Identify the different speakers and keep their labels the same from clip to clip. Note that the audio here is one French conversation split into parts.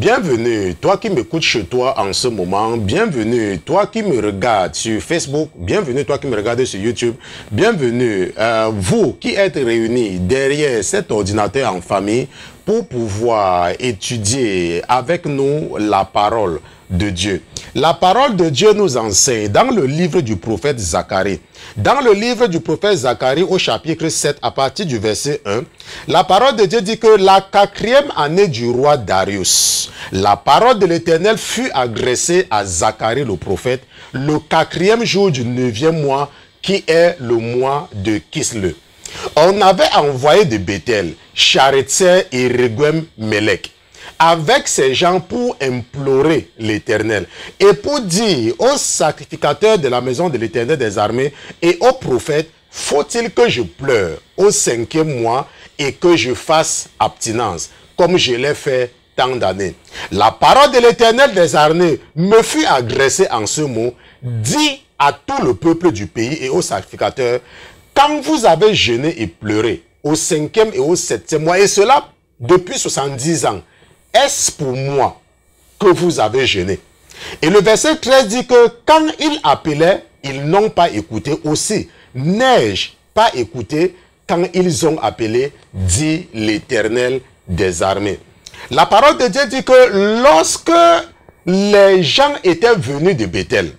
Speaker 1: Bienvenue, toi qui m'écoutes chez toi en ce moment. Bienvenue, toi qui me regardes sur Facebook. Bienvenue, toi qui me regardes sur YouTube. Bienvenue, vous qui êtes réunis derrière cet ordinateur en famille pour pouvoir étudier avec nous la parole de Dieu. La parole de Dieu nous enseigne dans le livre du prophète Zacharie. Dans le livre du prophète Zacharie au chapitre 7 à partir du verset 1, la parole de Dieu dit que la 4e année du roi Darius, la parole de l'Éternel fut adressée à Zacharie le prophète le 4e jour du 9e mois qui est le mois de Kislev. On avait envoyé de Bethel, Charetzer et Reguem-Melech avec ces gens pour implorer l'Éternel et pour dire aux sacrificateurs de la maison de l'Éternel des armées et aux prophètes, faut-il que je pleure au 5e mois et que je fasse abstinence comme je l'ai fait tant d'années. La parole de l'Éternel des armées me fut adressée en ce mot, dit à tout le peuple du pays et aux sacrificateurs, quand vous avez jeûné et pleuré au 5e et au 7e mois, et cela depuis 70 ans, est-ce pour moi que vous avez jeûné? Et le verset 13 dit que quand ils appelaient, ils n'ont pas écouté. Aussi, n'ai-je pas écouté quand ils ont appelé, dit l'Éternel des armées. La parole de Dieu dit que lorsque les gens étaient venus de Bethel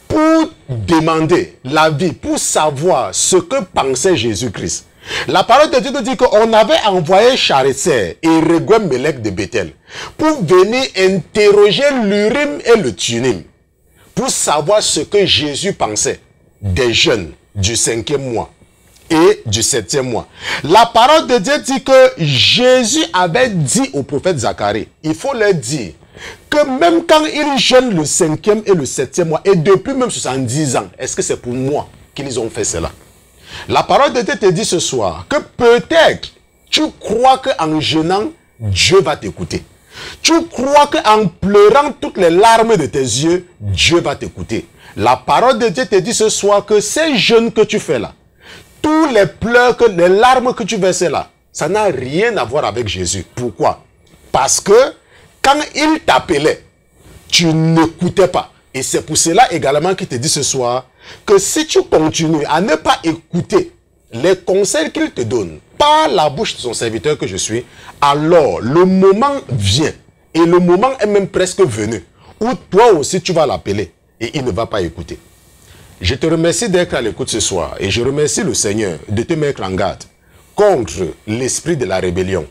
Speaker 1: pour demander l'avis, pour savoir ce que pensait Jésus-Christ, la parole de Dieu nous dit qu'on avait envoyé Charetzer et Reguem-Melech de Bethel pour venir interroger l'Urim et le Thummim pour savoir ce que Jésus pensait des jeunes du 5e mois et du 7e mois. La parole de Dieu dit que Jésus avait dit au prophète Zacharie, il faut leur dire que même quand ils jeûnent le 5e et le 7e mois, et depuis même 70 ans, est-ce que c'est pour moi qu'ils ont fait cela? La parole de Dieu te dit ce soir que peut-être tu crois qu'en jeûnant, Dieu va t'écouter. Tu crois qu'en pleurant toutes les larmes de tes yeux, Dieu va t'écouter. La parole de Dieu te dit ce soir que ces jeûnes que tu fais là, tous les pleurs, les larmes que tu verses là, ça n'a rien à voir avec Jésus. Pourquoi? Parce que quand il t'appelait, tu n'écoutais pas. Et c'est pour cela également qu'il te dit ce soir que si tu continues à ne pas écouter les conseils qu'il te donne par la bouche de son serviteur que je suis, alors le moment vient, et le moment est même presque venu, où toi aussi tu vas l'appeler et il ne va pas écouter. Je te remercie d'être à l'écoute ce soir et je remercie le Seigneur de te mettre en garde contre l'esprit de la rébellion.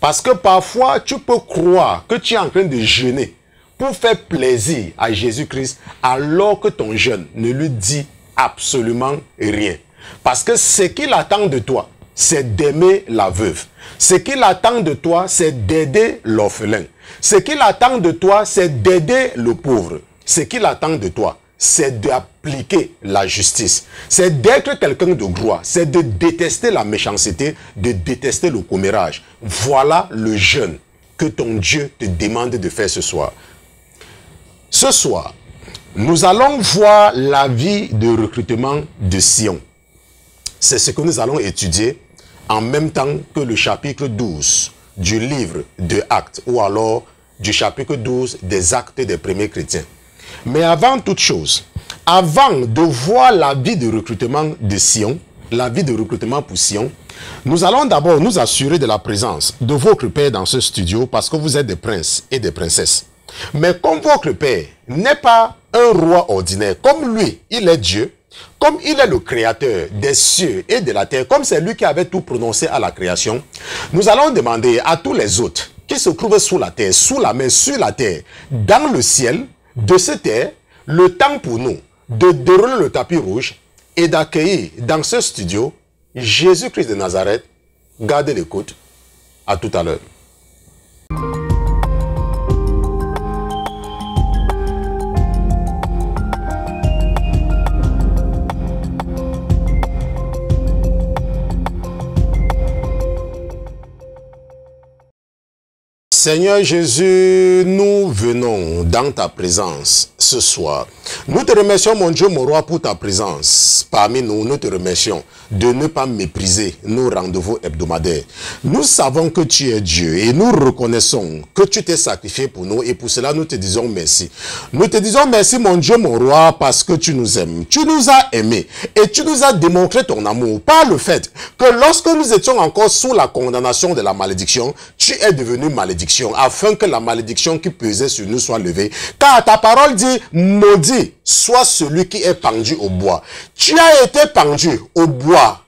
Speaker 1: Parce que parfois tu peux croire que tu es en train de jeûner pour faire plaisir à Jésus-Christ alors que ton jeûne ne lui dit absolument rien. Parce que ce qu'il attend de toi, c'est d'aimer la veuve. Ce qu'il attend de toi, c'est d'aider l'orphelin. Ce qu'il attend de toi, c'est d'aider le pauvre. Ce qu'il attend de toi, c'est d'appliquer la justice. C'est d'être quelqu'un de gloire. C'est de détester la méchanceté, de détester le commérage. Voilà le jeûne que ton Dieu te demande de faire ce soir. Ce soir, nous allons voir la vie de recrutement de Sion. C'est ce que nous allons étudier en même temps que le chapitre 12 du livre de Actes, ou alors du chapitre 12 des Actes des premiers chrétiens. Mais avant toute chose, avant de voir la vie de recrutement de Sion, la vie de recrutement pour Sion, nous allons d'abord nous assurer de la présence de votre Père dans ce studio parce que vous êtes des princes et des princesses. Mais comme votre Père n'est pas un roi ordinaire, comme lui, il est Dieu, comme il est le créateur des cieux et de la terre, comme c'est lui qui avait tout prononcé à la création, nous allons demander à tous les autres qui se trouvent sous la terre, sous la mer, sur la terre, dans le ciel, de se taire, le temps pour nous de dérouler le tapis rouge et d'accueillir dans ce studio Jésus-Christ de Nazareth. Gardez l'écoute. À tout à l'heure. Seigneur Jésus, nous venons dans ta présence ce soir. Nous te remercions, mon Dieu, mon roi, pour ta présence parmi nous. Nous te remercions de ne pas mépriser nos rendez-vous hebdomadaires. Nous savons que tu es Dieu et nous reconnaissons que tu t'es sacrifié pour nous et pour cela nous te disons merci. Nous te disons merci, mon Dieu, mon roi, parce que tu nous aimes. Tu nous as aimés et tu nous as démontré ton amour par le fait que lorsque nous étions encore sous la condamnation de la malédiction, tu es devenu malédiction afin que la malédiction qui pesait sur nous soit levée. Car ta parole dit, maudit soit celui qui est pendu au bois. Tu as été pendu au bois,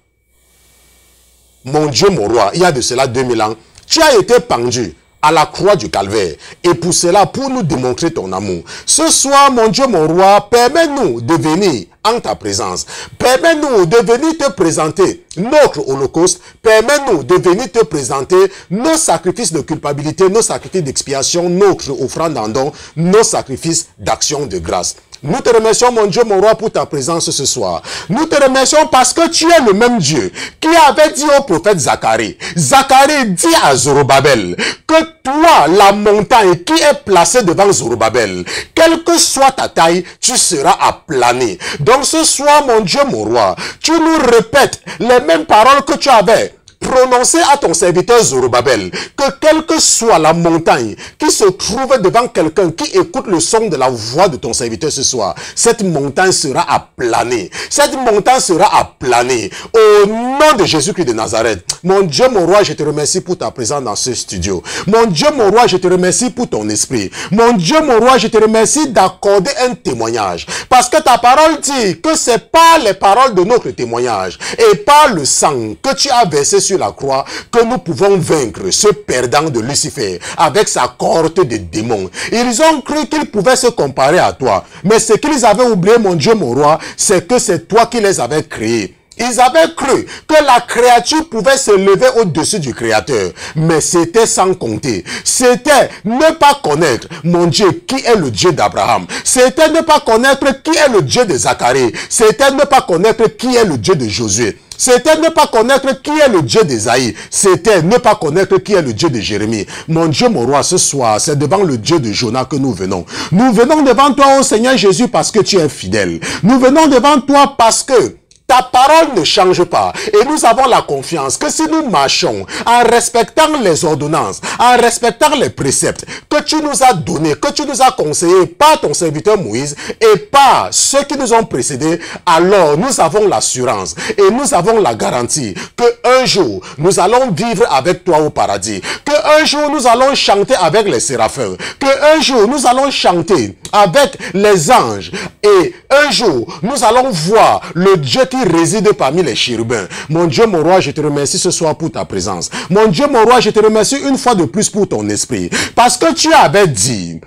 Speaker 1: mon Dieu, mon roi, il y a de cela 2000 ans. Tu as été pendu à la croix du calvaire. Et pour cela, pour nous démontrer ton amour. Ce soir, mon Dieu, mon roi, permets-nous de venir en ta présence. Permets-nous de venir te présenter notre holocauste. Permets-nous de venir te présenter nos sacrifices de culpabilité, nos sacrifices d'expiation, notre offrande en don, nos sacrifices d'action de grâce. Nous te remercions, mon Dieu, mon roi, pour ta présence ce soir. Nous te remercions parce que tu es le même Dieu qui avait dit au prophète Zacharie. Zacharie dit à Zorobabel que toi, la montagne qui est placée devant Zorobabel, quelle que soit ta taille, tu seras aplani. Donc ce soir, mon Dieu, mon roi, tu nous répètes les mêmes paroles que tu avais prononcé à ton serviteur Zorobabel, que quelle que soit la montagne qui se trouve devant quelqu'un qui écoute le son de la voix de ton serviteur ce soir, cette montagne sera aplanée. Cette montagne sera aplanée. Au nom de Jésus-Christ de Nazareth, mon Dieu, mon roi, je te remercie pour ta présence dans ce studio. Mon Dieu, mon roi, je te remercie pour ton esprit. Mon Dieu, mon roi, je te remercie d'accorder un témoignage. Parce que ta parole dit que c'est par les paroles de notre témoignage et par le sang que tu as versé sur la croix que nous pouvons vaincre ce perdant de Lucifer avec sa cohorte de démons. Ils ont cru qu'ils pouvaient se comparer à toi. Mais ce qu'ils avaient oublié, mon Dieu, mon roi, c'est que c'est toi qui les avais créés. Ils avaient cru que la créature pouvait se lever au-dessus du Créateur. Mais c'était sans compter. C'était ne pas connaître, mon Dieu, qui est le Dieu d'Abraham. C'était ne pas connaître qui est le Dieu de Zacharie. C'était ne pas connaître qui est le Dieu de Josué. C'était ne pas connaître qui est le Dieu d'Ésaïe. C'était ne pas connaître qui est le Dieu de Jérémie. Mon Dieu, mon roi, ce soir, c'est devant le Dieu de Jonas que nous venons. Nous venons devant toi, ô Seigneur Jésus, parce que tu es fidèle. Nous venons devant toi parce que ta parole ne change pas. Et nous avons la confiance que si nous marchons en respectant les ordonnances, en respectant les préceptes que tu nous as donnés, que tu nous as conseillés par ton serviteur Moïse et par ceux qui nous ont précédés, alors nous avons l'assurance et nous avons la garantie qu'un jour, nous allons vivre avec toi au paradis. Qu'un jour, nous allons chanter avec les séraphins. Qu'un jour, nous allons chanter avec les anges. Et un jour, nous allons voir le Dieu qui réside parmi les chérubins. Mon Dieu, mon roi, je te remercie ce soir pour ta présence. Mon Dieu, mon roi, je te remercie une fois de plus pour ton esprit. Parce que tu avais dit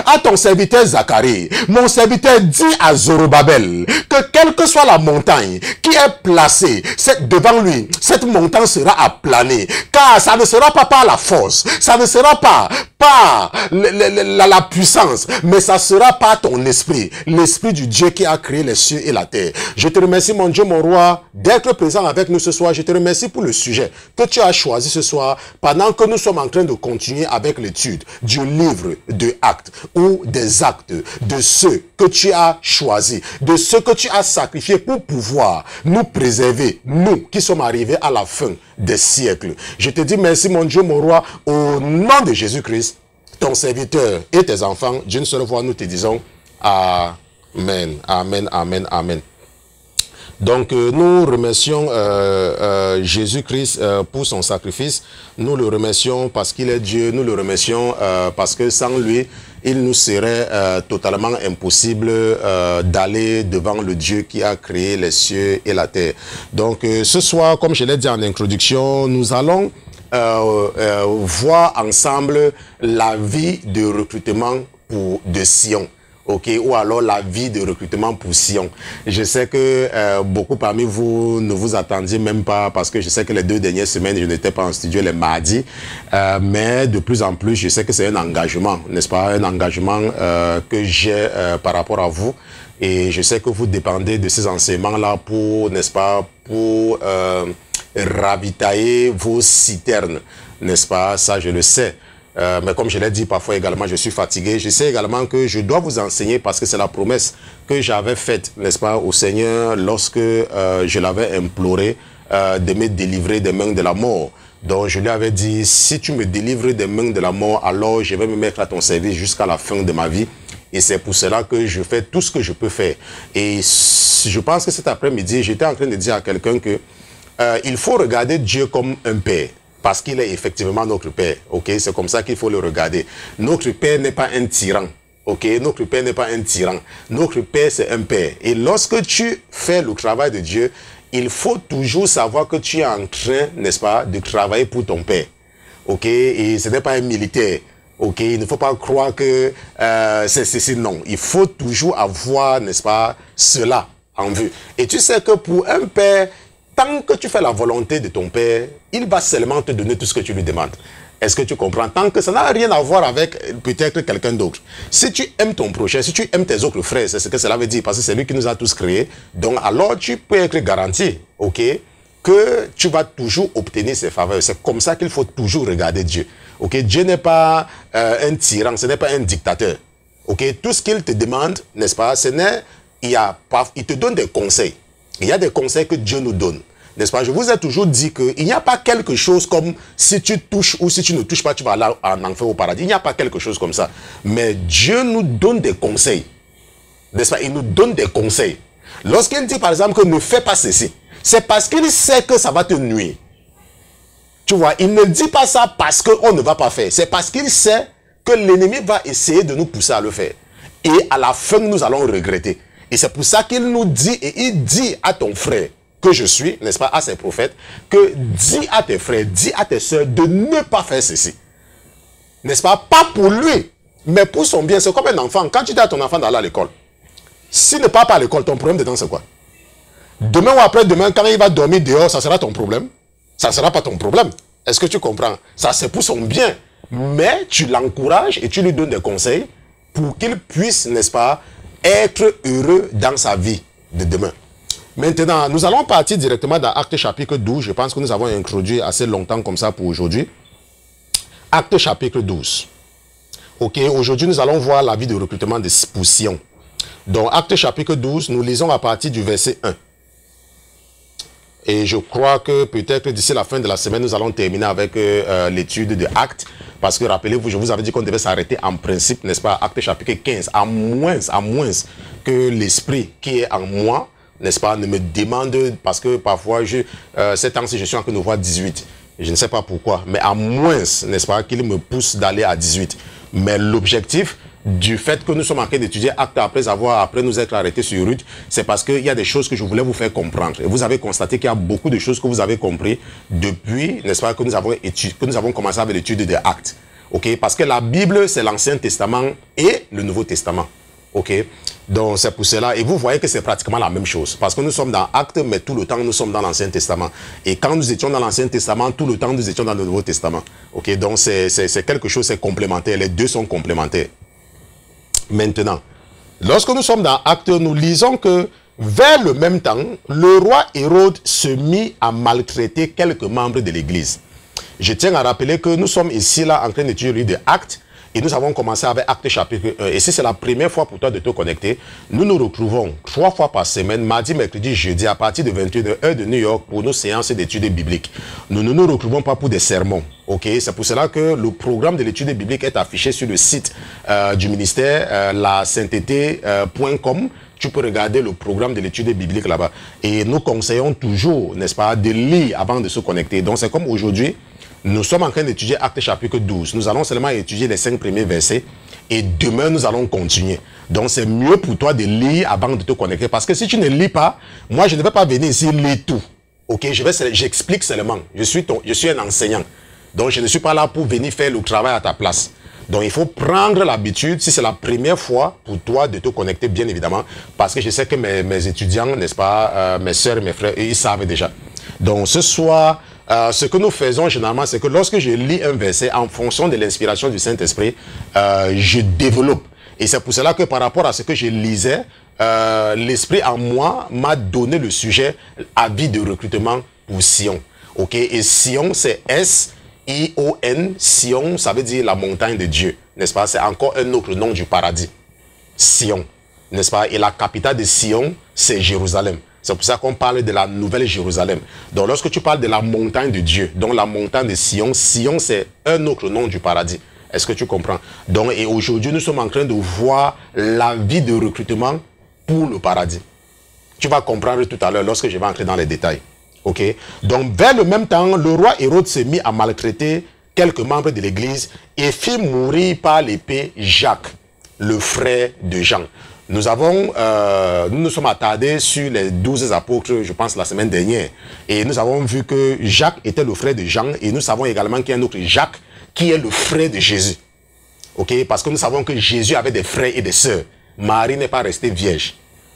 Speaker 1: à ton serviteur Zacharie, mon serviteur dit à Zorobabel, que quelle que soit la montagne qui est placée devant lui, cette montagne sera aplanée. Car ça ne sera pas par la force, ça ne sera pas par la puissance, mais ça sera par ton esprit, l'esprit du Dieu qui a créé les cieux et la terre. Je te remercie, mon Dieu, mon roi, d'être présent avec nous ce soir. Je te remercie pour le sujet que tu as choisi ce soir, pendant que nous sommes en train de continuer avec l'étude du livre de Actes, ou des actes de ceux que tu as choisis, de ceux que tu as sacrifiés pour pouvoir nous préserver, nous qui sommes arrivés à la fin des siècles. Je te dis merci, mon Dieu, mon roi, au nom de Jésus-Christ, ton serviteur et tes enfants, d'une seule voix, nous te disons Amen, Amen, Amen, Amen. Donc, nous remercions Jésus-Christ pour son sacrifice. Nous le remercions parce qu'il est Dieu. Nous le remercions parce que sans lui, il nous serait totalement impossible d'aller devant le Dieu qui a créé les cieux et la terre. Donc, ce soir, comme je l'ai dit en introduction, nous allons voir ensemble la vie de recrutement de Sion. Ok, ou alors la vie de recrutement pour Sion. Je sais que beaucoup parmi vous ne vous attendiez même pas, parce que je sais que les 2 dernières semaines, je n'étais pas en studio les mardis, mais de plus en plus, je sais que c'est un engagement, n'est-ce pas, un engagement que j'ai par rapport à vous. Et je sais que vous dépendez de ces enseignements-là pour, n'est-ce pas, pour ravitailler vos citernes, n'est-ce pas, ça je le sais. Mais comme je l'ai dit, parfois également, je suis fatigué. Je sais également que je dois vous enseigner parce que c'est la promesse que j'avais faite, n'est-ce pas, au Seigneur lorsque je l'avais imploré de me délivrer des mains de la mort. Donc je lui avais dit, si tu me délivres des mains de la mort, alors je vais me mettre à ton service jusqu'à la fin de ma vie. Et c'est pour cela que je fais tout ce que je peux faire. Et je pense que cet après-midi, j'étais en train de dire à quelqu'un que il faut regarder Dieu comme un père. Parce qu'il est effectivement notre père. Ok, c'est comme ça qu'il faut le regarder. Notre père n'est pas un tyran. Ok, notre père n'est pas un tyran. Notre père, c'est un père. Et lorsque tu fais le travail de Dieu, il faut toujours savoir que tu es en train, n'est-ce pas, de travailler pour ton père. Ok, et ce n'est pas un militaire. Ok, il ne faut pas croire que c'est ceci, non. Il faut toujours avoir, n'est-ce pas, cela en vue. Et tu sais que pour un père, tant que tu fais la volonté de ton père, il va seulement te donner tout ce que tu lui demandes. Est-ce que tu comprends? Tant que ça n'a rien à voir avec peut-être quelqu'un d'autre. Si tu aimes ton prochain, si tu aimes tes autres frères, c'est ce que cela veut dire, parce que c'est lui qui nous a tous créés. Donc alors tu peux être garanti, ok, que tu vas toujours obtenir ses faveurs. C'est comme ça qu'il faut toujours regarder Dieu. Ok, Dieu n'est pas un tyran, ce n'est pas un dictateur. Ok, tout ce qu'il te demande, n'est-ce pas, il te donne des conseils. Il y a des conseils que Dieu nous donne. N'est-ce pas? Je vous ai toujours dit qu'il n'y a pas quelque chose comme si tu touches ou si tu ne touches pas, tu vas aller en enfer au paradis. Il n'y a pas quelque chose comme ça. Mais Dieu nous donne des conseils. N'est-ce pas? Il nous donne des conseils. Lorsqu'il dit par exemple que ne fais pas ceci, c'est parce qu'il sait que ça va te nuire. Tu vois, il ne dit pas ça parce qu'on ne va pas faire. C'est parce qu'il sait que l'ennemi va essayer de nous pousser à le faire. Et à la fin, nous allons regretter. Et c'est pour ça qu'il nous dit, et il dit à ton frère que je suis, n'est-ce pas, à ses prophètes, que dis à tes frères, dis à tes soeurs de ne pas faire ceci. N'est-ce pas? Pas pour lui, mais pour son bien. C'est comme un enfant. Quand tu dis à ton enfant d'aller à l'école, s'il ne part pas à l'école, ton problème dedans, c'est quoi? Demain ou après-demain, quand il va dormir dehors, ça sera ton problème? Ça ne sera pas ton problème. Est-ce que tu comprends? Ça, c'est pour son bien. Mais tu l'encourages et tu lui donnes des conseils pour qu'il puisse, n'est-ce pas, être heureux dans sa vie de demain. Maintenant, nous allons partir directement dans Actes chapitre 12. Je pense que nous avons introduit assez longtemps comme ça pour aujourd'hui. Actes chapitre 12. Ok, aujourd'hui nous allons voir la vie de recrutement de Sion. Dans Actes chapitre 12, nous lisons à partir du verset 1. Et je crois que peut-être d'ici la fin de la semaine, nous allons terminer avec l'étude de Actes. Parce que rappelez-vous, je vous avais dit qu'on devait s'arrêter en principe, n'est-ce pas, Actes chapitre 15. À moins que l'esprit qui est en moi, n'est-ce pas, ne me demande, parce que parfois, ces temps-ci, je suis en train de voir 18. Je ne sais pas pourquoi, mais à moins, n'est-ce pas, qu'il me pousse d'aller à 18. Mais l'objectif du fait que nous sommes en train d'étudier Actes après nous être arrêtés sur Ruth, c'est parce qu'il y a des choses que je voulais vous faire comprendre. Et vous avez constaté qu'il y a beaucoup de choses que vous avez compris depuis, n'est-ce pas, que nous avons commencé avec l'étude des Actes. Ok, parce que la Bible, c'est l'Ancien Testament et le Nouveau Testament. Ok, donc c'est pour cela, et vous voyez que c'est pratiquement la même chose, parce que nous sommes dans Actes, mais tout le temps nous sommes dans l'Ancien Testament, et quand nous étions dans l'Ancien Testament, tout le temps nous étions dans le Nouveau Testament. Ok, donc c'est quelque chose, c'est complémentaire, les deux sont complémentaires. Maintenant, lorsque nous sommes dans Actes, nous lisons que vers le même temps, le roi Hérode se mit à maltraiter quelques membres de l'Église. Je tiens à rappeler que nous sommes ici là en train d'étudier des Actes. Et nous avons commencé avec Actes chapitre 1. Et si c'est la première fois pour toi de te connecter, nous nous retrouvons 3 fois par semaine, mardi, mercredi, jeudi, à partir de 21h, heure de New York, pour nos séances d'études bibliques. Nous ne nous retrouvons pas pour des sermons. Ok, c'est pour cela que le programme de l'étude biblique est affiché sur le site du ministère, lasainteté.com. Tu peux regarder le programme de l'étude biblique là-bas. Et nous conseillons toujours, n'est-ce pas, de lire avant de se connecter. Donc c'est comme aujourd'hui. Nous sommes en train d'étudier Actes chapitre 12. Nous allons seulement étudier les 5 premiers versets. Et demain, nous allons continuer. Donc, c'est mieux pour toi de lire avant de te connecter. Parce que si tu ne lis pas, moi, je ne vais pas venir ici lire tout. Ok, j'explique seulement. Je suis un enseignant. Donc, je ne suis pas là pour venir faire le travail à ta place. Donc, il faut prendre l'habitude, si c'est la première fois pour toi de te connecter, bien évidemment. Parce que je sais que mes étudiants, n'est-ce pas, mes soeurs et mes frères, ils savent déjà. Donc, ce soir... ce que nous faisons généralement, c'est que lorsque je lis un verset, en fonction de l'inspiration du Saint-Esprit, je développe. Et c'est pour cela que par rapport à ce que je lisais, l'Esprit en moi m'a donné le sujet avis de recrutement pour Sion. Ok, et Sion, c'est S S-I-O-N, Sion, ça veut dire la montagne de Dieu, n'est-ce pas? C'est encore un autre nom du paradis, Sion, n'est-ce pas? Et la capitale de Sion, c'est Jérusalem. C'est pour ça qu'on parle de la nouvelle Jérusalem. Donc lorsque tu parles de la montagne de Dieu, donc la montagne de Sion, Sion c'est un autre nom du paradis. Est-ce que tu comprends? Donc, et aujourd'hui, nous sommes en train de voir la vie de recrutement pour le paradis. Tu vas comprendre tout à l'heure lorsque je vais entrer dans les détails. Ok? Donc, vers le même temps, le roi Hérode s'est mis à maltraiter quelques membres de l'église et fit mourir par l'épée Jacques, le frère de Jean. Nous nous sommes attardés sur les 12 apôtres, je pense, la semaine dernière. Et nous avons vu que Jacques était le frère de Jean et nous savons également qu'il y a un autre Jacques qui est le frère de Jésus. Ok? Parce que nous savons que Jésus avait des frères et des sœurs. Marie n'est pas restée vierge.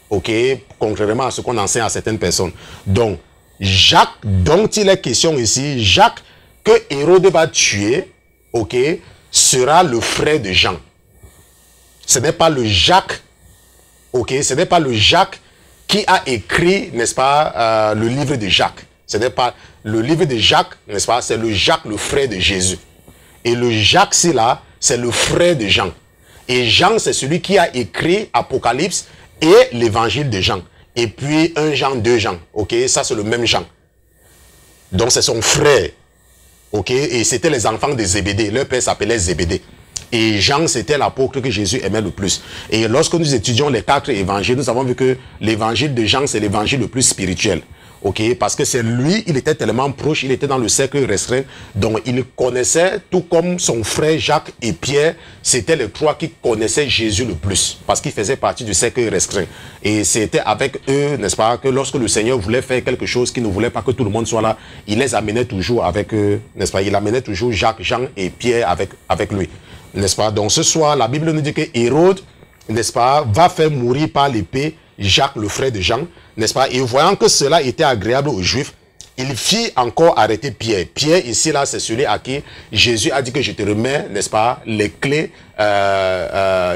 Speaker 1: Ok? Contrairement à ce qu'on enseigne à certaines personnes. Donc, Jacques, dont il est question ici, Jacques, que Hérode va tuer, ok, sera le frère de Jean. Ce n'est pas le Jacques, ok, ce n'est pas le Jacques qui a écrit, n'est-ce pas, le livre de Jacques. Ce n'est pas le livre de Jacques, n'est-ce pas, c'est le Jacques, le frère de Jésus. Et le Jacques, c'est là, c'est le frère de Jean. Et Jean, c'est celui qui a écrit Apocalypse et l'évangile de Jean. Et puis 1 Jean, 2 Jean. Ok, ça c'est le même Jean. Donc c'est son frère. Ok, et c'était les enfants de Zébédée. Leur père s'appelait Zébédée. Et Jean, c'était l'apôtre que Jésus aimait le plus. Et lorsque nous étudions les 4 évangiles, nous avons vu que l'évangile de Jean, c'est l'évangile le plus spirituel. Ok, parce que c'est lui, il était tellement proche, il était dans le cercle restreint, donc il connaissait, tout comme son frère Jacques et Pierre, c'était les 3 qui connaissaient Jésus le plus, parce qu'il faisait partie du cercle restreint. Et c'était avec eux, n'est-ce pas, que lorsque le Seigneur voulait faire quelque chose, qu'il ne voulait pas que tout le monde soit là, il les amenait toujours avec eux, n'est-ce pas, il amenait toujours Jacques, Jean et Pierre avec lui, n'est-ce pas. Donc ce soir, la Bible nous dit que Hérode, n'est-ce pas, va faire mourir par l'épée Jacques, le frère de Jean, n'est-ce pas? Et voyant que cela était agréable aux Juifs, il fit encore arrêter Pierre. Pierre, ici, là, c'est celui à qui Jésus a dit que je te remets, n'est-ce pas, les clés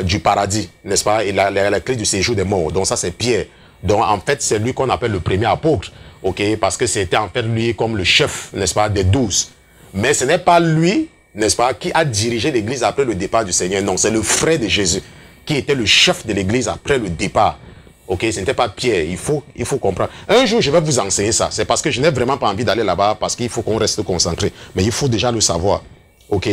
Speaker 1: du paradis, n'est-ce pas, et la clé du séjour des morts. Donc ça, c'est Pierre. Donc en fait, c'est lui qu'on appelle le premier apôtre, ok, parce que c'était en fait lui comme le chef, n'est-ce pas, des 12. Mais ce n'est pas lui, n'est-ce pas, qui a dirigé l'église après le départ du Seigneur. Non, c'est le frère de Jésus qui était le chef de l'église après le départ. Ok, ce n'était pas Pierre, il faut comprendre. Un jour, je vais vous enseigner ça. C'est parce que je n'ai vraiment pas envie d'aller là-bas, parce qu'il faut qu'on reste concentré. Mais il faut déjà le savoir. Ok.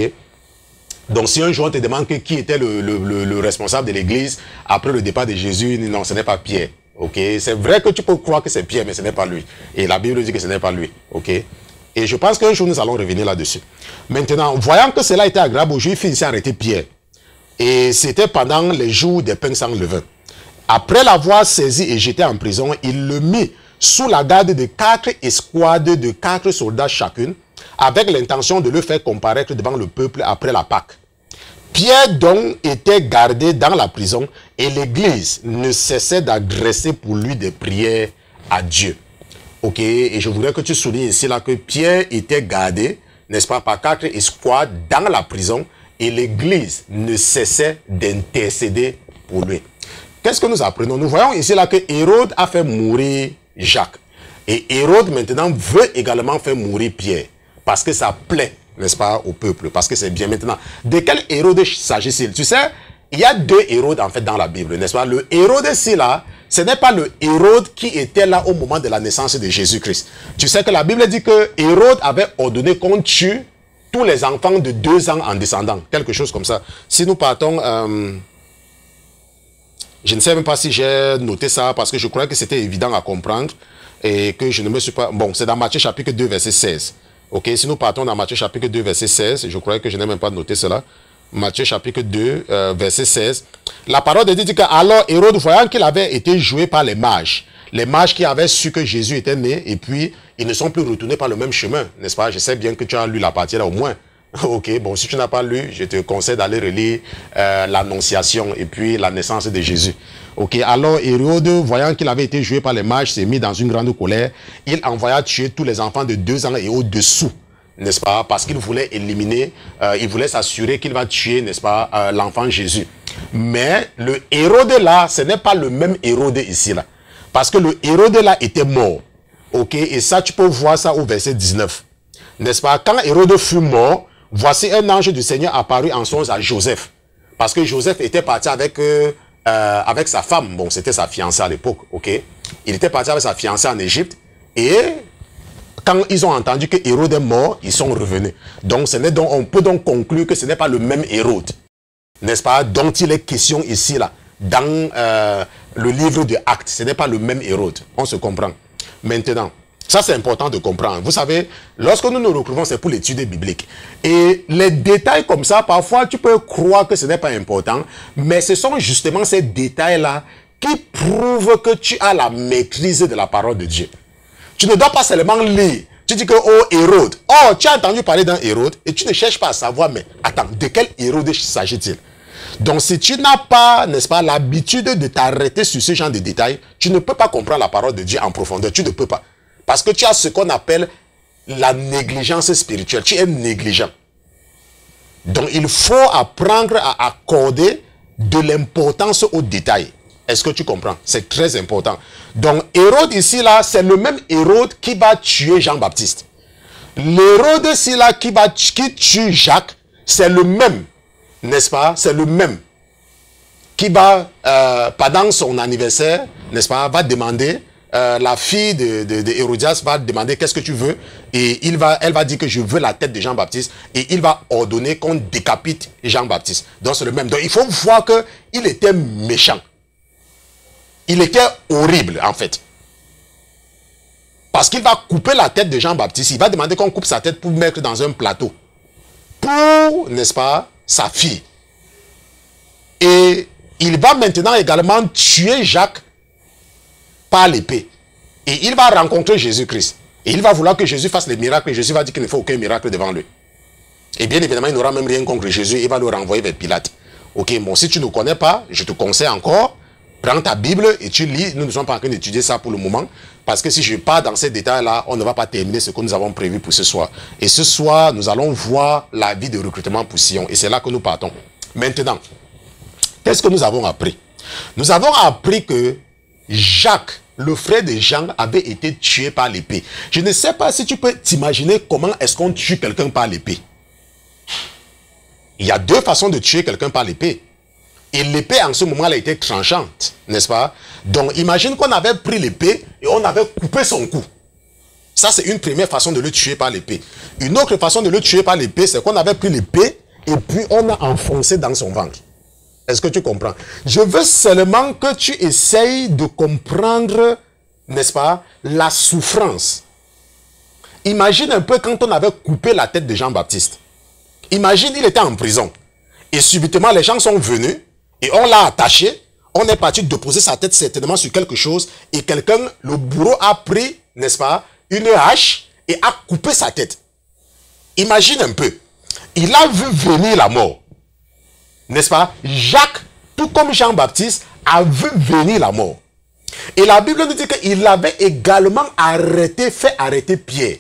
Speaker 1: Donc, si un jour on te demande qui était le responsable de l'église après le départ de Jésus, non, ce n'est pas Pierre. Ok. C'est vrai que tu peux croire que c'est Pierre, mais ce n'est pas lui. Et la Bible dit que ce n'est pas lui. Ok. Et je pense qu'un jour, nous allons revenir là-dessus. Maintenant, voyant que cela était agréable aux Juifs, il s'est arrêté Pierre. Et c'était pendant les jours des pains sans levain. Après l'avoir saisi et jeté en prison, il le mit sous la garde de 4 escouades de 4 soldats chacune, avec l'intention de le faire comparaître devant le peuple après la Pâque. Pierre donc était gardé dans la prison et l'église ne cessait d'adresser pour lui des prières à Dieu. Ok, et je voudrais que tu soulignes ici là que Pierre était gardé, n'est-ce pas, par 4 escouades dans la prison et l'église ne cessait d'intercéder pour lui. Qu'est-ce que nous apprenons? Nous voyons ici là que Hérode a fait mourir Jacques. Et Hérode maintenant veut également faire mourir Pierre. Parce que ça plaît, n'est-ce pas, au peuple. Parce que c'est bien maintenant. De quel Hérode s'agit-il? Tu sais, il y a 2 Hérodes en fait dans la Bible, n'est-ce pas? Le Hérode ici là, ce n'est pas le Hérode qui était là au moment de la naissance de Jésus-Christ. Tu sais que la Bible dit que Hérode avait ordonné qu'on tue tous les enfants de 2 ans en descendant. Quelque chose comme ça. Si nous partons... je ne sais même pas si j'ai noté ça parce que je croyais que c'était évident à comprendre et que je ne me suis pas... Bon, c'est dans Matthieu chapitre 2, verset 16. Ok, si nous partons dans Matthieu chapitre 2, verset 16, je croyais que je n'ai même pas noté cela. Matthieu chapitre 2, verset 16. La parole de Dieu dit qu'alors Hérode, voyant qu'il avait été joué par les mages qui avaient su que Jésus était né et puis ils ne sont plus retournés par le même chemin, n'est-ce pas? Je sais bien que tu as lu la partie là au moins. Ok, bon, si tu n'as pas lu, je te conseille d'aller relire l'Annonciation et puis la naissance de Jésus. Ok, alors Hérode, voyant qu'il avait été joué par les mages, s'est mis dans une grande colère. Il envoya tuer tous les enfants de 2 ans et au-dessous, n'est-ce pas? Parce qu'il voulait éliminer, il voulait s'assurer qu'il va tuer, n'est-ce pas, l'enfant Jésus. Mais le Hérode là, ce n'est pas le même Hérode ici là. Parce que le Hérode là était mort. Ok, et ça, tu peux voir ça au verset 19. n'est-ce pas, quand Hérode fut mort, voici un ange du Seigneur apparu en songe à Joseph. Parce que Joseph était parti avec sa femme. Bon, c'était sa fiancée à l'époque, ok. Il était parti avec sa fiancée en Égypte. Et quand ils ont entendu que Hérode est mort, ils sont revenus. Donc, on peut donc conclure que ce n'est pas le même Hérode, n'est-ce pas, dont il est question ici, là, dans le livre de Actes. Ce n'est pas le même Hérode. On se comprend. Maintenant, ça c'est important de comprendre. Vous savez, lorsque nous nous retrouvons, c'est pour l'étude biblique. Et les détails comme ça, parfois, tu peux croire que ce n'est pas important, mais ce sont justement ces détails-là qui prouvent que tu as la maîtrise de la parole de Dieu. Tu ne dois pas seulement lire. Tu dis que, oh, Hérode. Oh, tu as entendu parler d'un Hérode et tu ne cherches pas à savoir, mais attends, de quel Hérode s'agit-il? Donc, si tu n'as pas, n'est-ce pas, l'habitude de t'arrêter sur ce genre de détails, tu ne peux pas comprendre la parole de Dieu en profondeur. Tu ne peux pas. Parce que tu as ce qu'on appelle la négligence spirituelle. Tu es négligent. Donc, il faut apprendre à accorder de l'importance aux détails. Est-ce que tu comprends? C'est très important. Donc, Hérode ici, là, c'est le même Hérode qui va tuer Jean-Baptiste. L'Hérode ici, là, qui tue Jacques, c'est le même. N'est-ce pas? C'est le même. Qui va, pendant son anniversaire, n'est-ce pas, va demander, la fille de Hérodias va demander qu'est-ce que tu veux. Et elle va dire que je veux la tête de Jean-Baptiste. Et il va ordonner qu'on décapite Jean-Baptiste. Donc c'est le même. Donc il faut voir qu'il était méchant. Il était horrible en fait. Parce qu'il va couper la tête de Jean-Baptiste. Il va demander qu'on coupe sa tête pour mettre dans un plateau. Pour, n'est-ce pas, sa fille. Et il va maintenant également tuer Jacques par l'épée. Et il va rencontrer Jésus-Christ. Et il va vouloir que Jésus fasse les miracles. Et Jésus va dire qu'il ne faut aucun miracle devant lui. Et bien évidemment, il n'aura même rien contre Jésus. Il va le renvoyer vers Pilate. Ok, bon, si tu ne connais pas, je te conseille encore, prends ta Bible et tu lis. Nous ne sommes pas en train d'étudier ça pour le moment. Parce que si je pars dans ces détails-là, on ne va pas terminer ce que nous avons prévu pour ce soir. Et ce soir, nous allons voir la vie de recrutement pour Sion. Et c'est là que nous partons. Maintenant, qu'est-ce que nous avons appris? Nous avons appris que Jacques, le frère de Jean, avait été tué par l'épée. Je ne sais pas si tu peux t'imaginer comment est-ce qu'on tue quelqu'un par l'épée. Il y a deux façons de tuer quelqu'un par l'épée. Et l'épée, en ce moment-là, était tranchante, n'est-ce pas? Donc, imagine qu'on avait pris l'épée et on avait coupé son cou. Ça, c'est une première façon de le tuer par l'épée. Une autre façon de le tuer par l'épée, c'est qu'on avait pris l'épée et puis on a enfoncé dans son ventre. Est-ce que tu comprends? Je veux seulement que tu essayes de comprendre, n'est-ce pas, la souffrance. Imagine un peu quand on avait coupé la tête de Jean-Baptiste. Imagine, il était en prison. Et subitement, les gens sont venus et on l'a attaché. On est parti déposer sa tête certainement sur quelque chose. Et quelqu'un, le bourreau a pris, n'est-ce pas, une hache et a coupé sa tête. Imagine un peu. Il a vu venir la mort. N'est-ce pas? Jacques, tout comme Jean-Baptiste, a vu venir la mort. Et la Bible nous dit qu'il avait également fait arrêter Pierre.